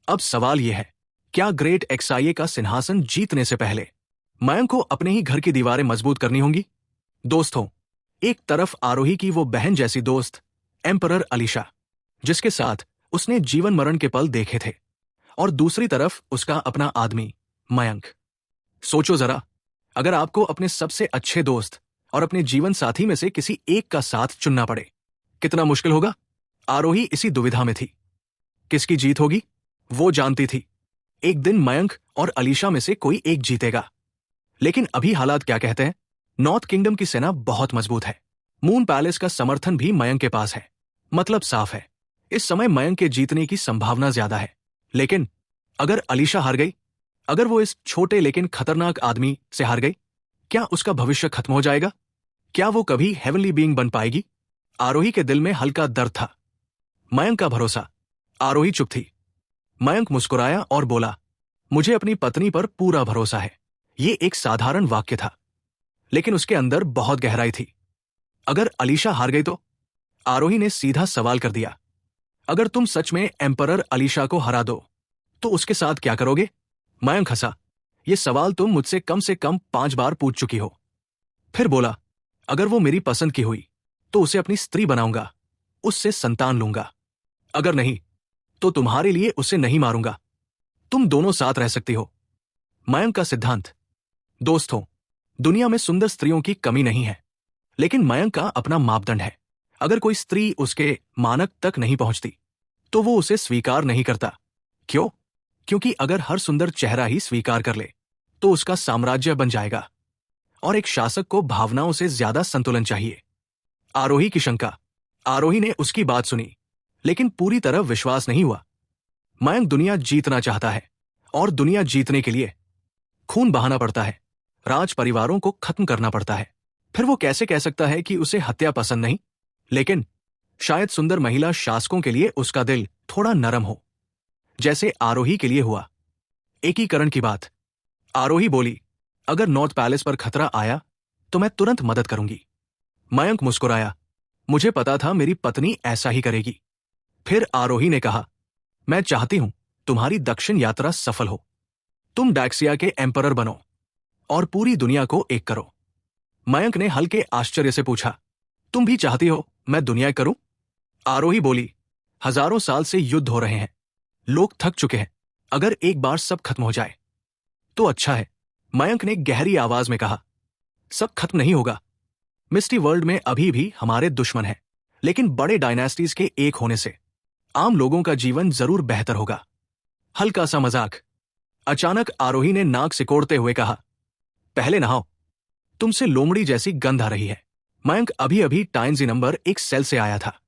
अब सवाल यह है, क्या ग्रेट एक्साइए का सिंहासन जीतने से पहले मयंक को अपने ही घर की दीवारें मजबूत करनी होंगी? दोस्तों, एक तरफ आरोही की वो बहन जैसी दोस्त एम्परर अलीशा, जिसके साथ उसने जीवन मरण के पल देखे थे, और दूसरी तरफ उसका अपना आदमी मयंक। सोचो जरा, अगर आपको अपने सबसे अच्छे दोस्त और अपने जीवन साथी में से किसी एक का साथ चुनना पड़े, कितना मुश्किल होगा? आरोही इसी दुविधा में थी। किसकी जीत होगी? वो जानती थी, एक दिन मयंक और अलीशा में से कोई एक जीतेगा। लेकिन अभी हालात क्या कहते हैं? नॉर्थ किंगडम की सेना बहुत मजबूत है, मून पैलेस का समर्थन भी मयंक के पास है। मतलब साफ है, इस समय मयंक के जीतने की संभावना ज्यादा है। लेकिन अगर अलीशा हार गई, अगर वो इस छोटे लेकिन खतरनाक आदमी से हार गई, क्या उसका भविष्य खत्म हो जाएगा? क्या वो कभी हेवनली बीइंग बन पाएगी? आरोही के दिल में हल्का दर्द था। मयंक का भरोसा। आरोही चुप थी। मयंक मुस्कुराया और बोला, मुझे अपनी पत्नी पर पूरा भरोसा है। ये एक साधारण वाक्य था, लेकिन उसके अंदर बहुत गहराई थी। अगर अलीशा हार गई तो? आरोही ने सीधा सवाल कर दिया, अगर तुम सच में एम्परर अलीशा को हरा दो तो उसके साथ क्या करोगे? मयंक हंसा, ये सवाल तुम मुझसे कम से कम 5 बार पूछ चुकी हो। फिर बोला, अगर वो मेरी पसंद की हुई तो उसे अपनी स्त्री बनाऊंगा, उससे संतान लूंगा। अगर नहीं तो तुम्हारे लिए उसे नहीं मारूंगा, तुम दोनों साथ रह सकती हो। मयंक का सिद्धांत। दोस्तों, दुनिया में सुंदर स्त्रियों की कमी नहीं है, लेकिन मयंक का अपना मापदंड है। अगर कोई स्त्री उसके मानक तक नहीं पहुंचती तो वो उसे स्वीकार नहीं करता। क्यों? क्योंकि अगर हर सुंदर चेहरा ही स्वीकार कर ले तो उसका साम्राज्य बन जाएगा, और एक शासक को भावनाओं से ज्यादा संतुलन चाहिए। आरोही की शंका। आरोही ने उसकी बात सुनी, लेकिन पूरी तरह विश्वास नहीं हुआ। मयंक दुनिया जीतना चाहता है, और दुनिया जीतने के लिए खून बहाना पड़ता है, राज परिवारों को खत्म करना पड़ता है। फिर वो कैसे कह सकता है कि उसे हत्या पसंद नहीं? लेकिन शायद सुंदर महिला शासकों के लिए उसका दिल थोड़ा नरम हो, जैसे आरोही के लिए हुआ। एकीकरण की बात। आरोही बोली, अगर नॉर्थ पैलेस पर खतरा आया तो मैं तुरंत मदद करूंगी। मयंक मुस्कुराया, मुझे पता था मेरी पत्नी ऐसा ही करेगी। फिर आरोही ने कहा, मैं चाहती हूं तुम्हारी दक्षिण यात्रा सफल हो। तुम डैक्सिया के एम्परर बनो और पूरी दुनिया को एक करो। मयंक ने हल्के आश्चर्य से पूछा, तुम भी चाहती हो मैं दुनिया करूं? आरोही बोली, हजारों साल से युद्ध हो रहे हैं, लोग थक चुके हैं। अगर एक बार सब खत्म हो जाए तो अच्छा है। मयंक ने गहरी आवाज में कहा, सब खत्म नहीं होगा। मिस्टी वर्ल्ड में अभी भी हमारे दुश्मन हैं, लेकिन बड़े डायनेस्टीज के एक होने से आम लोगों का जीवन जरूर बेहतर होगा। हल्का सा मजाक। अचानक आरोही ने नाक सिकोड़ते हुए कहा, पहले नहाओ, तुमसे लोमड़ी जैसी गंध आ रही है। मयंक अभी अभी टाइम्स नंबर 1 सेल से आया था।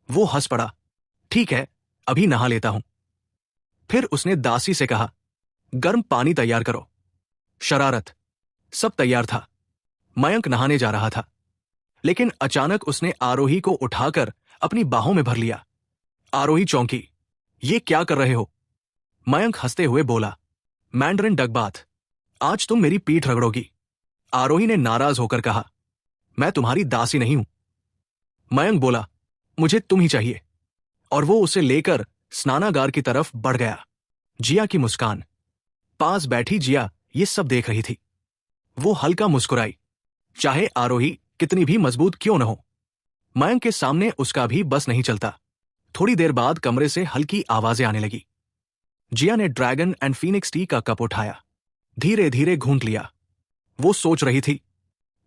वो हंस पड़ा, ठीक है, अभी नहा लेता हूं। फिर उसने दासी से कहा, गर्म पानी तैयार करो। शरारत। सब तैयार था। मयंक नहाने जा रहा था, लेकिन अचानक उसने आरोही को उठाकर अपनी बाहों में भर लिया। आरोही चौंकी, ये क्या कर रहे हो? मयंक हंसते हुए बोला, मैंडरिन डकबाथ, आज तुम मेरी पीठ रगड़ोगी। आरोही ने नाराज होकर कहा, मैं तुम्हारी दासी नहीं हूं। मयंक बोला, मुझे तुम ही चाहिए। और वो उसे लेकर स्नानागार की तरफ बढ़ गया। जिया की मुस्कान। पास बैठी जिया ये सब देख रही थी। वो हल्का मुस्कुराई, चाहे आरोही कितनी भी मजबूत क्यों न हो। मयंक के सामने उसका भी बस नहीं चलता। थोड़ी देर बाद कमरे से हल्की आवाजें आने लगी। जिया ने ड्रैगन एंड फीनिक्स टी का कप उठाया, धीरे धीरे घूंट लिया। वो सोच रही थी,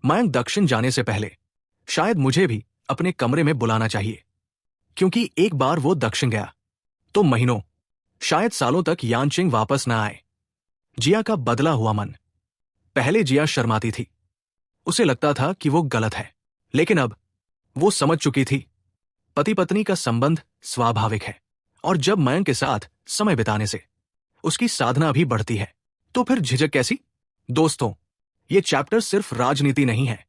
मयंक दक्षिण जाने से पहले शायद मुझे भी अपने कमरे में बुलाना चाहिए, क्योंकि एक बार वो दक्षिण गया तो महीनों, शायद सालों तक यानचिंग वापस न आए। जिया का बदला हुआ मन। पहले जिया शर्माती थी, उसे लगता था कि वो गलत है, लेकिन अब वो समझ चुकी थी, पति पत्नी का संबंध स्वाभाविक है, और जब मयंक के साथ समय बिताने से उसकी साधना भी बढ़ती है, तो फिर झिझक कैसी? दोस्तों, ये चैप्टर सिर्फ राजनीति नहीं है,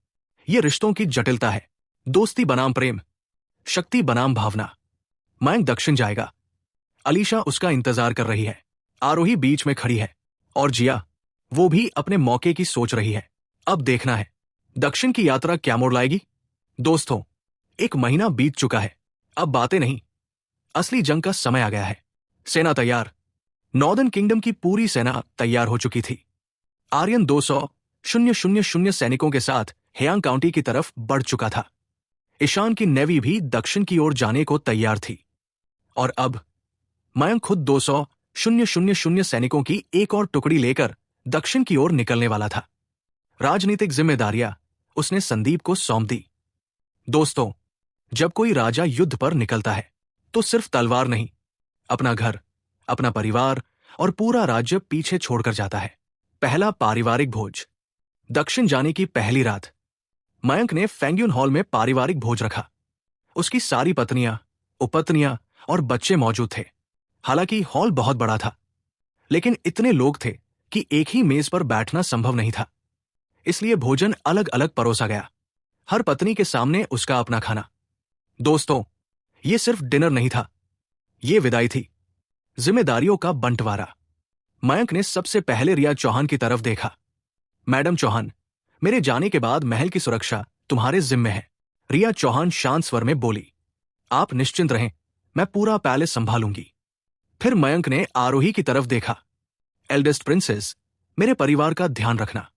ये रिश्तों की जटिलता है। दोस्ती बनाम प्रेम, शक्ति बनाम भावना। मयंक दक्षिण जाएगा। अलीशा उसका इंतजार कर रही है। आरोही बीच में खड़ी है, और जिया, वो भी अपने मौके की सोच रही है। अब देखना है दक्षिण की यात्रा क्या मोड़ लाएगी। दोस्तों, 1 महीना बीत चुका है। अब बातें नहीं, असली जंग का समय आ गया है। सेना तैयार। नॉर्दर्न किंगडम की पूरी सेना तैयार हो चुकी थी। आर्यन 200,000 सैनिकों के साथ हेयांग काउंटी की तरफ बढ़ चुका था। ईशान की नेवी भी दक्षिण की ओर जाने को तैयार थी। और अब मयंक खुद 200,000 सैनिकों की एक और टुकड़ी लेकर दक्षिण की ओर निकलने वाला था। राजनीतिक जिम्मेदारियां उसने संदीप को सौंप दी। दोस्तों, जब कोई राजा युद्ध पर निकलता है तो सिर्फ तलवार नहीं, अपना घर, अपना परिवार और पूरा राज्य पीछे छोड़कर जाता है। पहला पारिवारिक भोज। दक्षिण जाने की पहली रात मयंक ने फेंग्यून हॉल में पारिवारिक भोज रखा। उसकी सारी पत्नियां, उपपत्नियां और बच्चे मौजूद थे। हालांकि हॉल बहुत बड़ा था, लेकिन इतने लोग थे कि एक ही मेज पर बैठना संभव नहीं था। इसलिए भोजन अलग अलग परोसा गया, हर पत्नी के सामने उसका अपना खाना। दोस्तों, ये सिर्फ डिनर नहीं था, ये विदाई थी, जिम्मेदारियों का बंटवारा। मयंक ने सबसे पहले रिया चौहान की तरफ देखा। मैडम चौहान, मेरे जाने के बाद महल की सुरक्षा तुम्हारे जिम्मे है। रिया चौहान शांत स्वर में बोली, आप निश्चिंत रहें, मैं पूरा पैलेस संभालूंगी। फिर मयंक ने आरोही की तरफ देखा। एल्डेस्ट प्रिंसेस, मेरे परिवार का ध्यान रखना।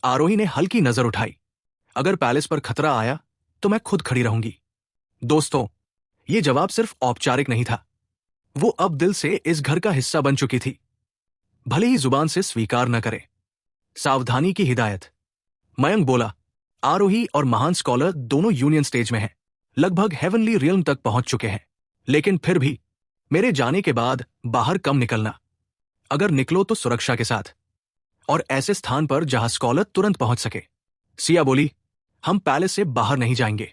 आरोही ने हल्की नजर उठाई, अगर पैलेस पर खतरा आया तो मैं खुद खड़ी रहूंगी। दोस्तों, यह जवाब सिर्फ औपचारिक नहीं था, वो अब दिल से इस घर का हिस्सा बन चुकी थी, भले ही जुबान से स्वीकार न करे। सावधानी की हिदायत। मयंक बोला, आरोही और महान स्कॉलर दोनों यूनियन स्टेज में हैं, लगभग हेवनली रियल्म तक पहुंच चुके हैं, लेकिन फिर भी मेरे जाने के बाद बाहर कम निकलना। अगर निकलो तो सुरक्षा के साथ, और ऐसे स्थान पर जहां स्कॉलर तुरंत पहुंच सके। सिया बोली, हम पैलेस से बाहर नहीं जाएंगे,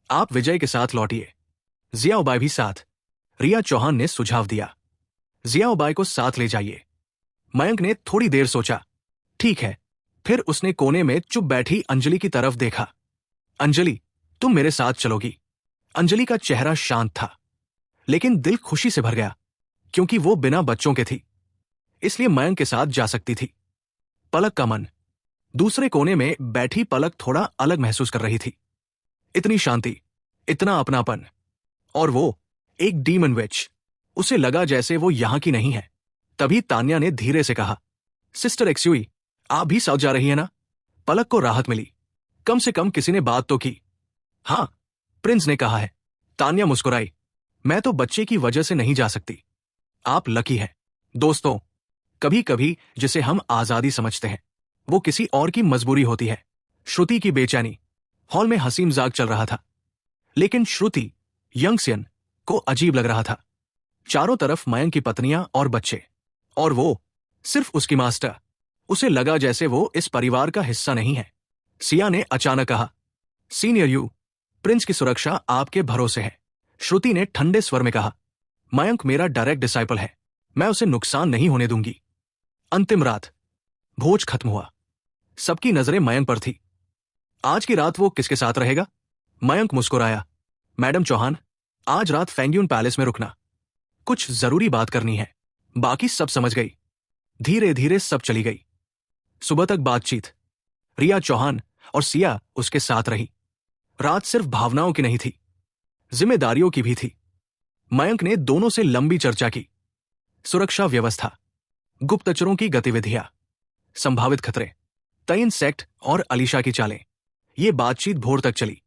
आप विजय के साथ लौटिए। जिया उबाई भी साथ। रिया चौहान ने सुझाव दिया, जिया उबाई को साथ ले जाइए। मयंक ने थोड़ी देर सोचा, ठीक है। फिर उसने कोने में चुप बैठी अंजलि की तरफ देखा। अंजलि, तुम मेरे साथ चलोगी। अंजलि का चेहरा शांत था, लेकिन दिल खुशी से भर गया, क्योंकि वो बिना बच्चों के थी, इसलिए मयंक के साथ जा सकती थी। पलक का मन। दूसरे कोने में बैठी पलक थोड़ा अलग महसूस कर रही थी। इतनी शांति, इतना अपनापन, और वो एक डीमन विच। उसे लगा जैसे वो यहां की नहीं है। तभी तान्या ने धीरे से कहा, सिस्टर एक्सुई, आप भी साथ जा रही है ना? पलक को राहत मिली, कम से कम किसी ने बात तो की। हां, प्रिंस ने कहा है। तान्या मुस्कुराई, मैं तो बच्चे की वजह से नहीं जा सकती। आप लकी हैं। दोस्तों, कभी कभी जिसे हम आजादी समझते हैं वो किसी और की मजबूरी होती है। श्रुति की बेचैनी। हॉल में हंसी मजाक चल रहा था, लेकिन श्रुति, यंगसियन, को अजीब लग रहा था। चारों तरफ मयंक की पत्नियां और बच्चे, और वो सिर्फ उसकी मास्टर। उसे लगा जैसे वो इस परिवार का हिस्सा नहीं है। सिया ने अचानक कहा, सीनियर यू, प्रिंस की सुरक्षा आपके भरोसे है। श्रुति ने ठंडे स्वर में कहा, मयंक मेरा डायरेक्ट डिसाइपल है, मैं उसे नुकसान नहीं होने दूंगी। अंतिम रात। भोज खत्म हुआ। सबकी नजरें मयंक पर थी। आज की रात वो किसके साथ रहेगा? मयंक मुस्कुराया, मैडम चौहान, आज रात फेंग्यून पैलेस में रुकना, कुछ जरूरी बात करनी है। बाकी सब समझ गई। धीरे धीरे सब चली गई। सुबह तक बातचीत। रिया चौहान और सिया उसके साथ रही। रात सिर्फ भावनाओं की नहीं थी, जिम्मेदारियों की भी थी। मयंक ने दोनों से लंबी चर्चा की। सुरक्षा व्यवस्था, गुप्तचरों की गतिविधियां, संभावित खतरे, तयन सेक्ट और अलीशा की चालें। ये बातचीत भोर तक चली।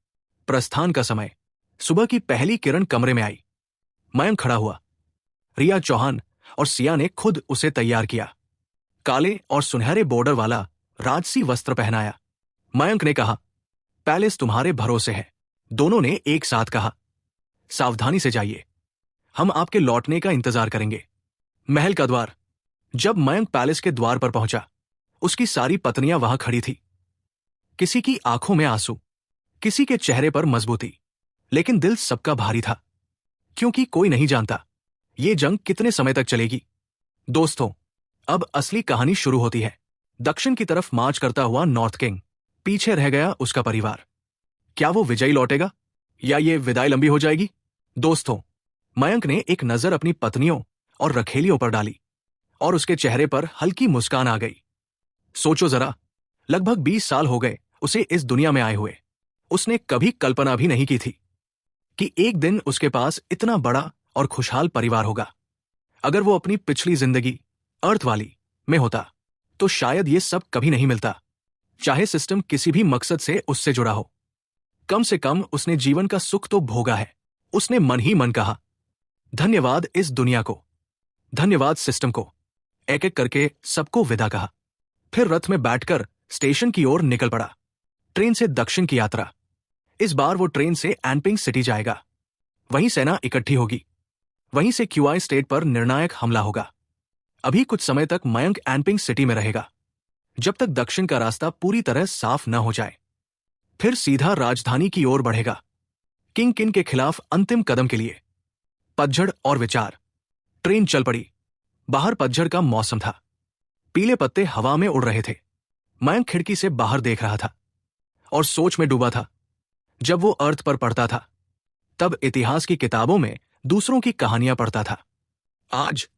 प्रस्थान का समय। सुबह की पहली किरण कमरे में आई। मयंक खड़ा हुआ। रिया चौहान और सिया ने खुद उसे तैयार किया। काले और सुनहरे बॉर्डर वाला राजसी वस्त्र पहनाया। मयंक ने कहा, पैलेस तुम्हारे भरोसे है। दोनों ने एक साथ कहा, सावधानी से जाइए, हम आपके लौटने का इंतजार करेंगे। महल का द्वार। जब मयंक पैलेस के द्वार पर पहुंचा, उसकी सारी पत्नियां वहां खड़ी थी। किसी की आंखों में आंसू, किसी के चेहरे पर मजबूती, लेकिन दिल सबका भारी था, क्योंकि कोई नहीं जानता ये जंग कितने समय तक चलेगी। दोस्तों, अब असली कहानी शुरू होती है। दक्षिण की तरफ मार्च करता हुआ नॉर्थ किंग, पीछे रह गया उसका परिवार। क्या वो विजयी लौटेगा या ये विदाई लंबी हो जाएगी? दोस्तों, मयंक ने एक नजर अपनी पत्नियों और रखेलियों पर डाली और उसके चेहरे पर हल्की मुस्कान आ गई। सोचो जरा, लगभग 20 साल हो गए उसे इस दुनिया में आए हुए। उसने कभी कल्पना भी नहीं की थी कि एक दिन उसके पास इतना बड़ा और खुशहाल परिवार होगा। अगर वो अपनी पिछली जिंदगी अर्थ वाली में होता तो शायद ये सब कभी नहीं मिलता, चाहे सिस्टम किसी भी मकसद से उससे जुड़ा हो। कम से कम उसने जीवन का सुख तो भोगा है। उसने मन ही मन कहा, धन्यवाद इस दुनिया को, धन्यवाद सिस्टम को। एक एक करके सबको विदा कहा। फिर रथ में बैठकर स्टेशन की ओर निकल पड़ा। ट्रेन से दक्षिण की यात्रा। इस बार वो ट्रेन से एनपिंग सिटी जाएगा। वहीं सेना इकट्ठी होगी। वहीं से क्यूआई स्टेट पर निर्णायक हमला होगा। अभी कुछ समय तक मयंक एनपिंग सिटी में रहेगा, जब तक दक्षिण का रास्ता पूरी तरह साफ न हो जाए। फिर सीधा राजधानी की ओर बढ़ेगा, किंग किन के खिलाफ अंतिम कदम के लिए। पतझड़ और विचार। ट्रेन चल पड़ी। बाहर पतझड़ का मौसम था। पीले पत्ते हवा में उड़ रहे थे। मयंक खिड़की से बाहर देख रहा था और सोच में डूबा था। जब वो अर्थ पर पढ़ता था, तब इतिहास की किताबों में दूसरों की कहानियां पढ़ता था। आज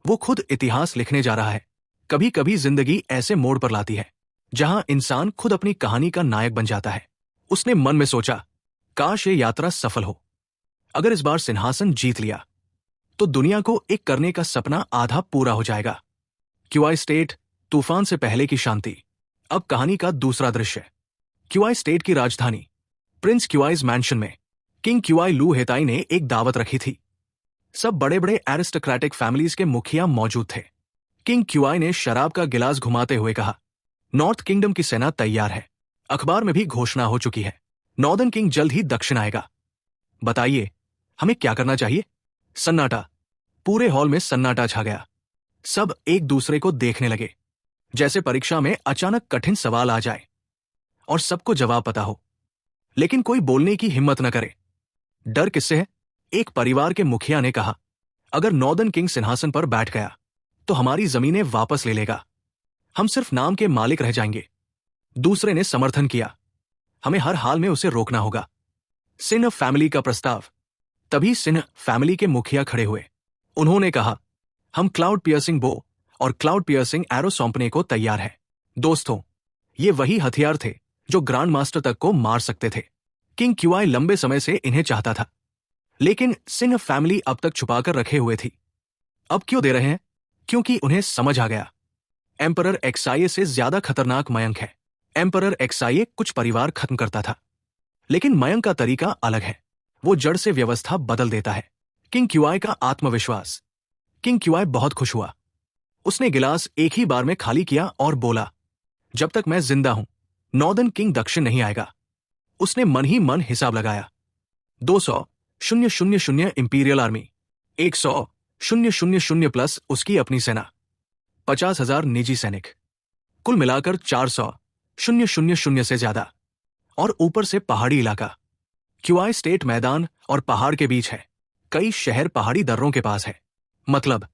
वो खुद इतिहास लिखने जा रहा है। कभी कभी जिंदगी ऐसे मोड़ पर लाती है जहां इंसान खुद अपनी कहानी का नायक बन जाता है। उसने मन में सोचा, काश ये यात्रा सफल हो। अगर इस बार सिंहासन जीत लिया तो दुनिया को एक करने का सपना आधा पूरा हो जाएगा। क्यूआई स्टेट, तूफान से पहले की शांति। अब कहानी का दूसरा दृश्य। क्यूआई स्टेट की राजधानी, प्रिंस क्यूआईज मैंशन में किंग क्यूआई लू हेताई ने एक दावत रखी थी। सब बड़े बड़े एरिस्टोक्रेटिक फैमिलीज के मुखिया मौजूद थे। किंग क्यूआई ने शराब का गिलास घुमाते हुए कहा, नॉर्थ किंगडम की सेना तैयार है। अखबार में भी घोषणा हो चुकी है, नॉर्दर्न किंग जल्द ही दक्षिण आएगा। बताइए, हमें क्या करना चाहिए? सन्नाटा। पूरे हॉल में सन्नाटा छा गया। सब एक दूसरे को देखने लगे, जैसे परीक्षा में अचानक कठिन सवाल आ जाए और सबको जवाब पता हो, लेकिन कोई बोलने की हिम्मत न करे। डर किससे है? एक परिवार के मुखिया ने कहा, अगर नॉर्दर्न किंग सिंहासन पर बैठ गया तो हमारी जमीनें वापस ले लेगा। हम सिर्फ नाम के मालिक रह जाएंगे। दूसरे ने समर्थन किया, हमें हर हाल में उसे रोकना होगा। सिन्ह फैमिली का प्रस्ताव। तभी सिन्ह फैमिली के मुखिया खड़े हुए। उन्होंने कहा, हम क्लाउड पियर्सिंग बो और क्लाउड पियर्सिंग एरो सौंपने को तैयार है। दोस्तों, ये वही हथियार थे जो ग्रांड मास्टर तक को मार सकते थे। किंग क्यूआई लंबे समय से इन्हें चाहता था, लेकिन सिन्ह फैमिली अब तक छुपाकर रखे हुए थी। अब क्यों दे रहे हैं? क्योंकि उन्हें समझ आ गया, एम्परर एक्साइए से ज्यादा खतरनाक मयंक है। एम्परर एक्साइए कुछ परिवार खत्म करता था, लेकिन मयंक का तरीका अलग है। वो जड़ से व्यवस्था बदल देता है। किंग क्यूआई का आत्मविश्वास। किंग क्यूआई बहुत खुश हुआ। उसने गिलास एक ही बार में खाली किया और बोला, जब तक मैं जिंदा हूं, नॉर्दर्न किंग दक्षिण नहीं आएगा। उसने मन ही मन हिसाब लगाया, 200,000 इंपीरियल आर्मी, 100,000 प्लस उसकी अपनी सेना, 50,000 निजी सैनिक, कुल मिलाकर 400,000 से ज्यादा। और ऊपर से पहाड़ी इलाका, क्यूआई स्टेट मैदान और पहाड़ के बीच है, कई शहर पहाड़ी दर्रों के पास है। मतलब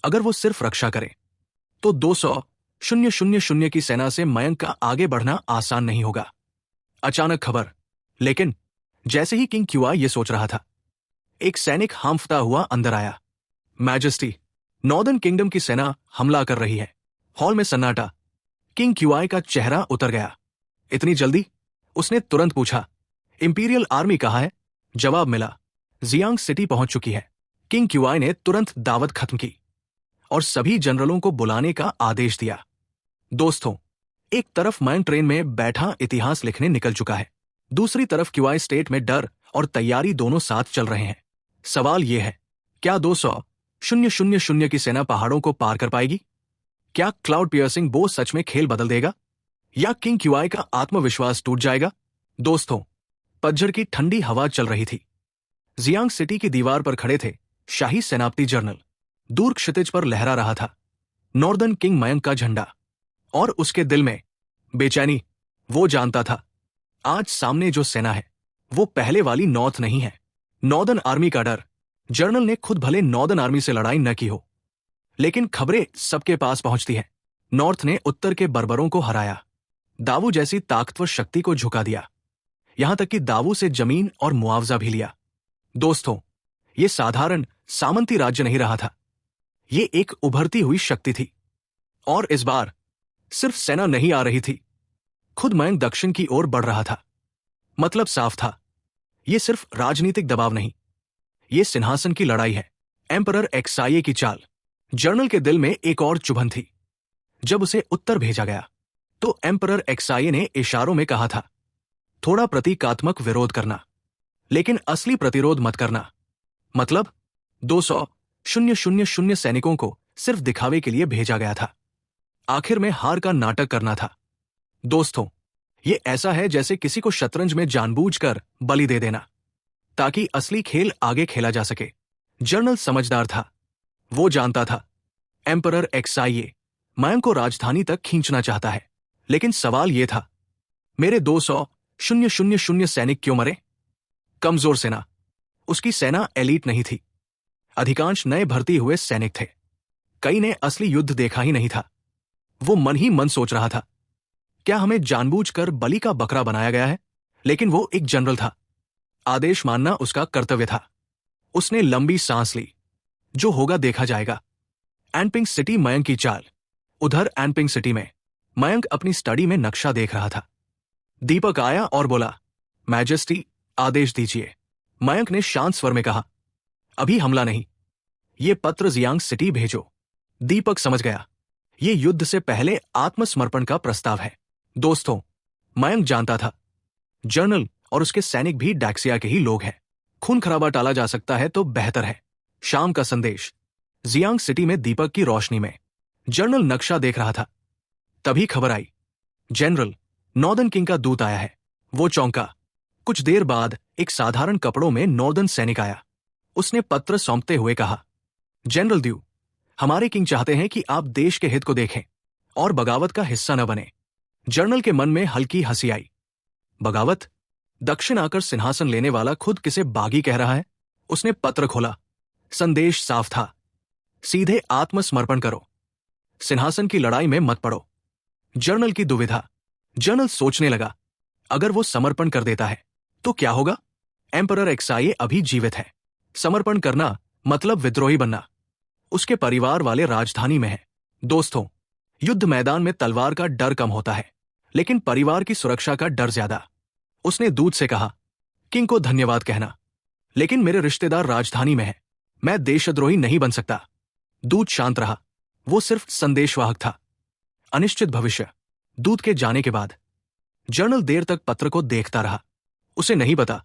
अगर वो सिर्फ रक्षा करे तो 200,000 की सेना से मयंक का आगे बढ़ना आसान नहीं होगा। अचानक खबर, लेकिन जैसे ही किंग क्यूआई ये सोच रहा था, एक सैनिक हांफता हुआ अंदर आया। मैजेस्टी, नॉर्दर्न किंगडम की सेना हमला कर रही है। हॉल में सन्नाटा। किंग क्यूआई का चेहरा उतर गया। इतनी जल्दी? उसने तुरंत पूछा। इंपीरियल आर्मी कहाँ है? जवाब मिला, जियांग सिटी पहुंच चुकी है। किंग क्यूआई ने तुरंत दावत खत्म की और सभी जनरलों को बुलाने का आदेश दिया। दोस्तों, एक तरफ मयंक ट्रेन में बैठा इतिहास लिखने निकल चुका है, दूसरी तरफ क्यूआई स्टेट में डर और तैयारी दोनों साथ चल रहे हैं। सवाल यह है, क्या 200,000 की सेना पहाड़ों को पार कर पाएगी? क्या क्लाउड पियर्सिंग बो सच में खेल बदल देगा, या किंग क्यूआई का आत्मविश्वास टूट जाएगा? दोस्तों, पतझड़ की ठंडी हवा चल रही थी। जियांग सिटी की दीवार पर खड़े थे शाही सेनापति जनरल। दूर क्षितिज पर लहरा रहा था नॉर्दर्न किंग मयंक का झंडा, और उसके दिल में बेचैनी। वो जानता था आज सामने जो सेना है वो पहले वाली नॉर्थ नहीं है। नॉर्दर्न आर्मी का डर। जनरल ने खुद भले नॉर्दर्न आर्मी से लड़ाई न की हो, लेकिन खबरें सबके पास पहुंचती हैं। नॉर्थ ने उत्तर के बर्बरों को हराया, दावू जैसी ताकतवर शक्ति को झुका दिया, यहां तक कि दावू से जमीन और मुआवजा भी लिया। दोस्तों, ये साधारण सामंती राज्य नहीं रहा था, ये एक उभरती हुई शक्ति थी। और इस बार सिर्फ सेना नहीं आ रही थी, खुद मयंक दक्षिण की ओर बढ़ रहा था। मतलब साफ था, ये सिर्फ राजनीतिक दबाव नहीं, ये सिंहासन की लड़ाई है। एम्परर एक्साये की चाल। जनरल के दिल में एक और चुभन थी। जब उसे उत्तर भेजा गया तो एम्परर एक्साये ने इशारों में कहा था, थोड़ा प्रतीकात्मक विरोध करना, लेकिन असली प्रतिरोध मत करना। मतलब 200,000 सैनिकों को सिर्फ दिखावे के लिए भेजा गया था, आखिर में हार का नाटक करना था। दोस्तों, ये ऐसा है जैसे किसी को शतरंज में जानबूझकर बलि दे देना ताकि असली खेल आगे खेला जा सके। जनरल समझदार था, वो जानता था एम्परर एक्साये मयंक को राजधानी तक खींचना चाहता है, लेकिन सवाल यह था, मेरे 200,000 सैनिक क्यों मरे? कमजोर सेना। उसकी सेना एलीट नहीं थी, अधिकांश नए भर्ती हुए सैनिक थे, कई ने असली युद्ध देखा ही नहीं था। वो मन ही मन सोच रहा था, क्या हमें जानबूझकर बलि का बकरा बनाया गया है? लेकिन वो एक जनरल था, आदेश मानना उसका कर्तव्य था। उसने लंबी सांस ली, जो होगा देखा जाएगा। एनपिंग सिटी मयंक की चाल। उधर एनपिंग सिटी में मयंक अपनी स्टडी में नक्शा देख रहा था। दीपक आया और बोला, मैजेस्टी, आदेश दीजिए। मयंक ने शांत स्वर में कहा, अभी हमला नहीं, ये पत्र जियांग सिटी भेजो। दीपक समझ गया, ये युद्ध से पहले आत्मसमर्पण का प्रस्ताव है। दोस्तों, मयंक जानता था जनरल और उसके सैनिक भी डैक्सिया के ही लोग हैं। खून खराबा टाला जा सकता है तो बेहतर है। शाम का संदेश। जियांग सिटी में दीपक की रोशनी में जनरल नक्शा देख रहा था। तभी खबर आई, जनरल, नॉर्दर्न किंग का दूत आया है। वो चौंका। कुछ देर बाद एक साधारण कपड़ों में नॉर्दर्न सैनिक आया। उसने पत्र सौंपते हुए कहा, जनरल ड्यू, हमारे किंग चाहते हैं कि आप देश के हित को देखें और बगावत का हिस्सा न बने। जनरल के मन में हल्की हंसी आई। बगावत? दक्षिण आकर सिंहासन लेने वाला खुद किसे बागी कह रहा है? उसने पत्र खोला। संदेश साफ था, सीधे आत्मसमर्पण करो, सिंहासन की लड़ाई में मत पड़ो। जनरल की दुविधा। जनरल सोचने लगा, अगर वो समर्पण कर देता है तो क्या होगा? एम्परर एक्साये अभी जीवित है, समर्पण करना मतलब विद्रोही बनना। उसके परिवार वाले राजधानी में हैं। दोस्तों, युद्ध मैदान में तलवार का डर कम होता है, लेकिन परिवार की सुरक्षा का डर ज्यादा। उसने दूत से कहा, किंग को धन्यवाद कहना, लेकिन मेरे रिश्तेदार राजधानी में हैं, मैं देशद्रोही नहीं बन सकता। दूत शांत रहा, वो सिर्फ संदेशवाहक था। अनिश्चित भविष्य। दूत के जाने के बाद जनरल देर तक पत्र को देखता रहा। उसे नहीं पता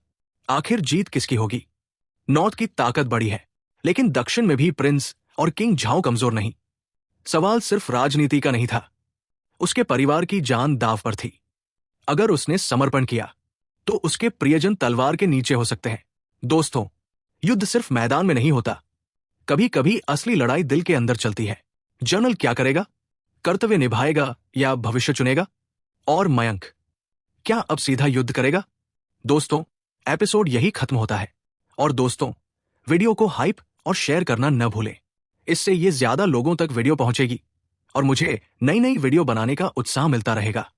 आखिर जीत किसकी होगी। नॉर्थ की ताकत बड़ी है, लेकिन दक्षिण में भी प्रिंस और किंग झाओ कमजोर नहीं। सवाल सिर्फ राजनीति का नहीं था, उसके परिवार की जान दांव पर थी। अगर उसने समर्पण किया तो उसके प्रियजन तलवार के नीचे हो सकते हैं। दोस्तों, युद्ध सिर्फ मैदान में नहीं होता। कभी कभी असली लड़ाई दिल के अंदर चलती है। जनरल क्या करेगा? कर्तव्य निभाएगा या भविष्य चुनेगा? और मयंक, क्या अब सीधा युद्ध करेगा? दोस्तों, एपिसोड यही खत्म होता है। और दोस्तों, वीडियो को हाइप और शेयर करना न भूलें। इससे ये ज्यादा लोगों तक वीडियो पहुंचेगी और मुझे नई नई वीडियो बनाने का उत्साह मिलता रहेगा।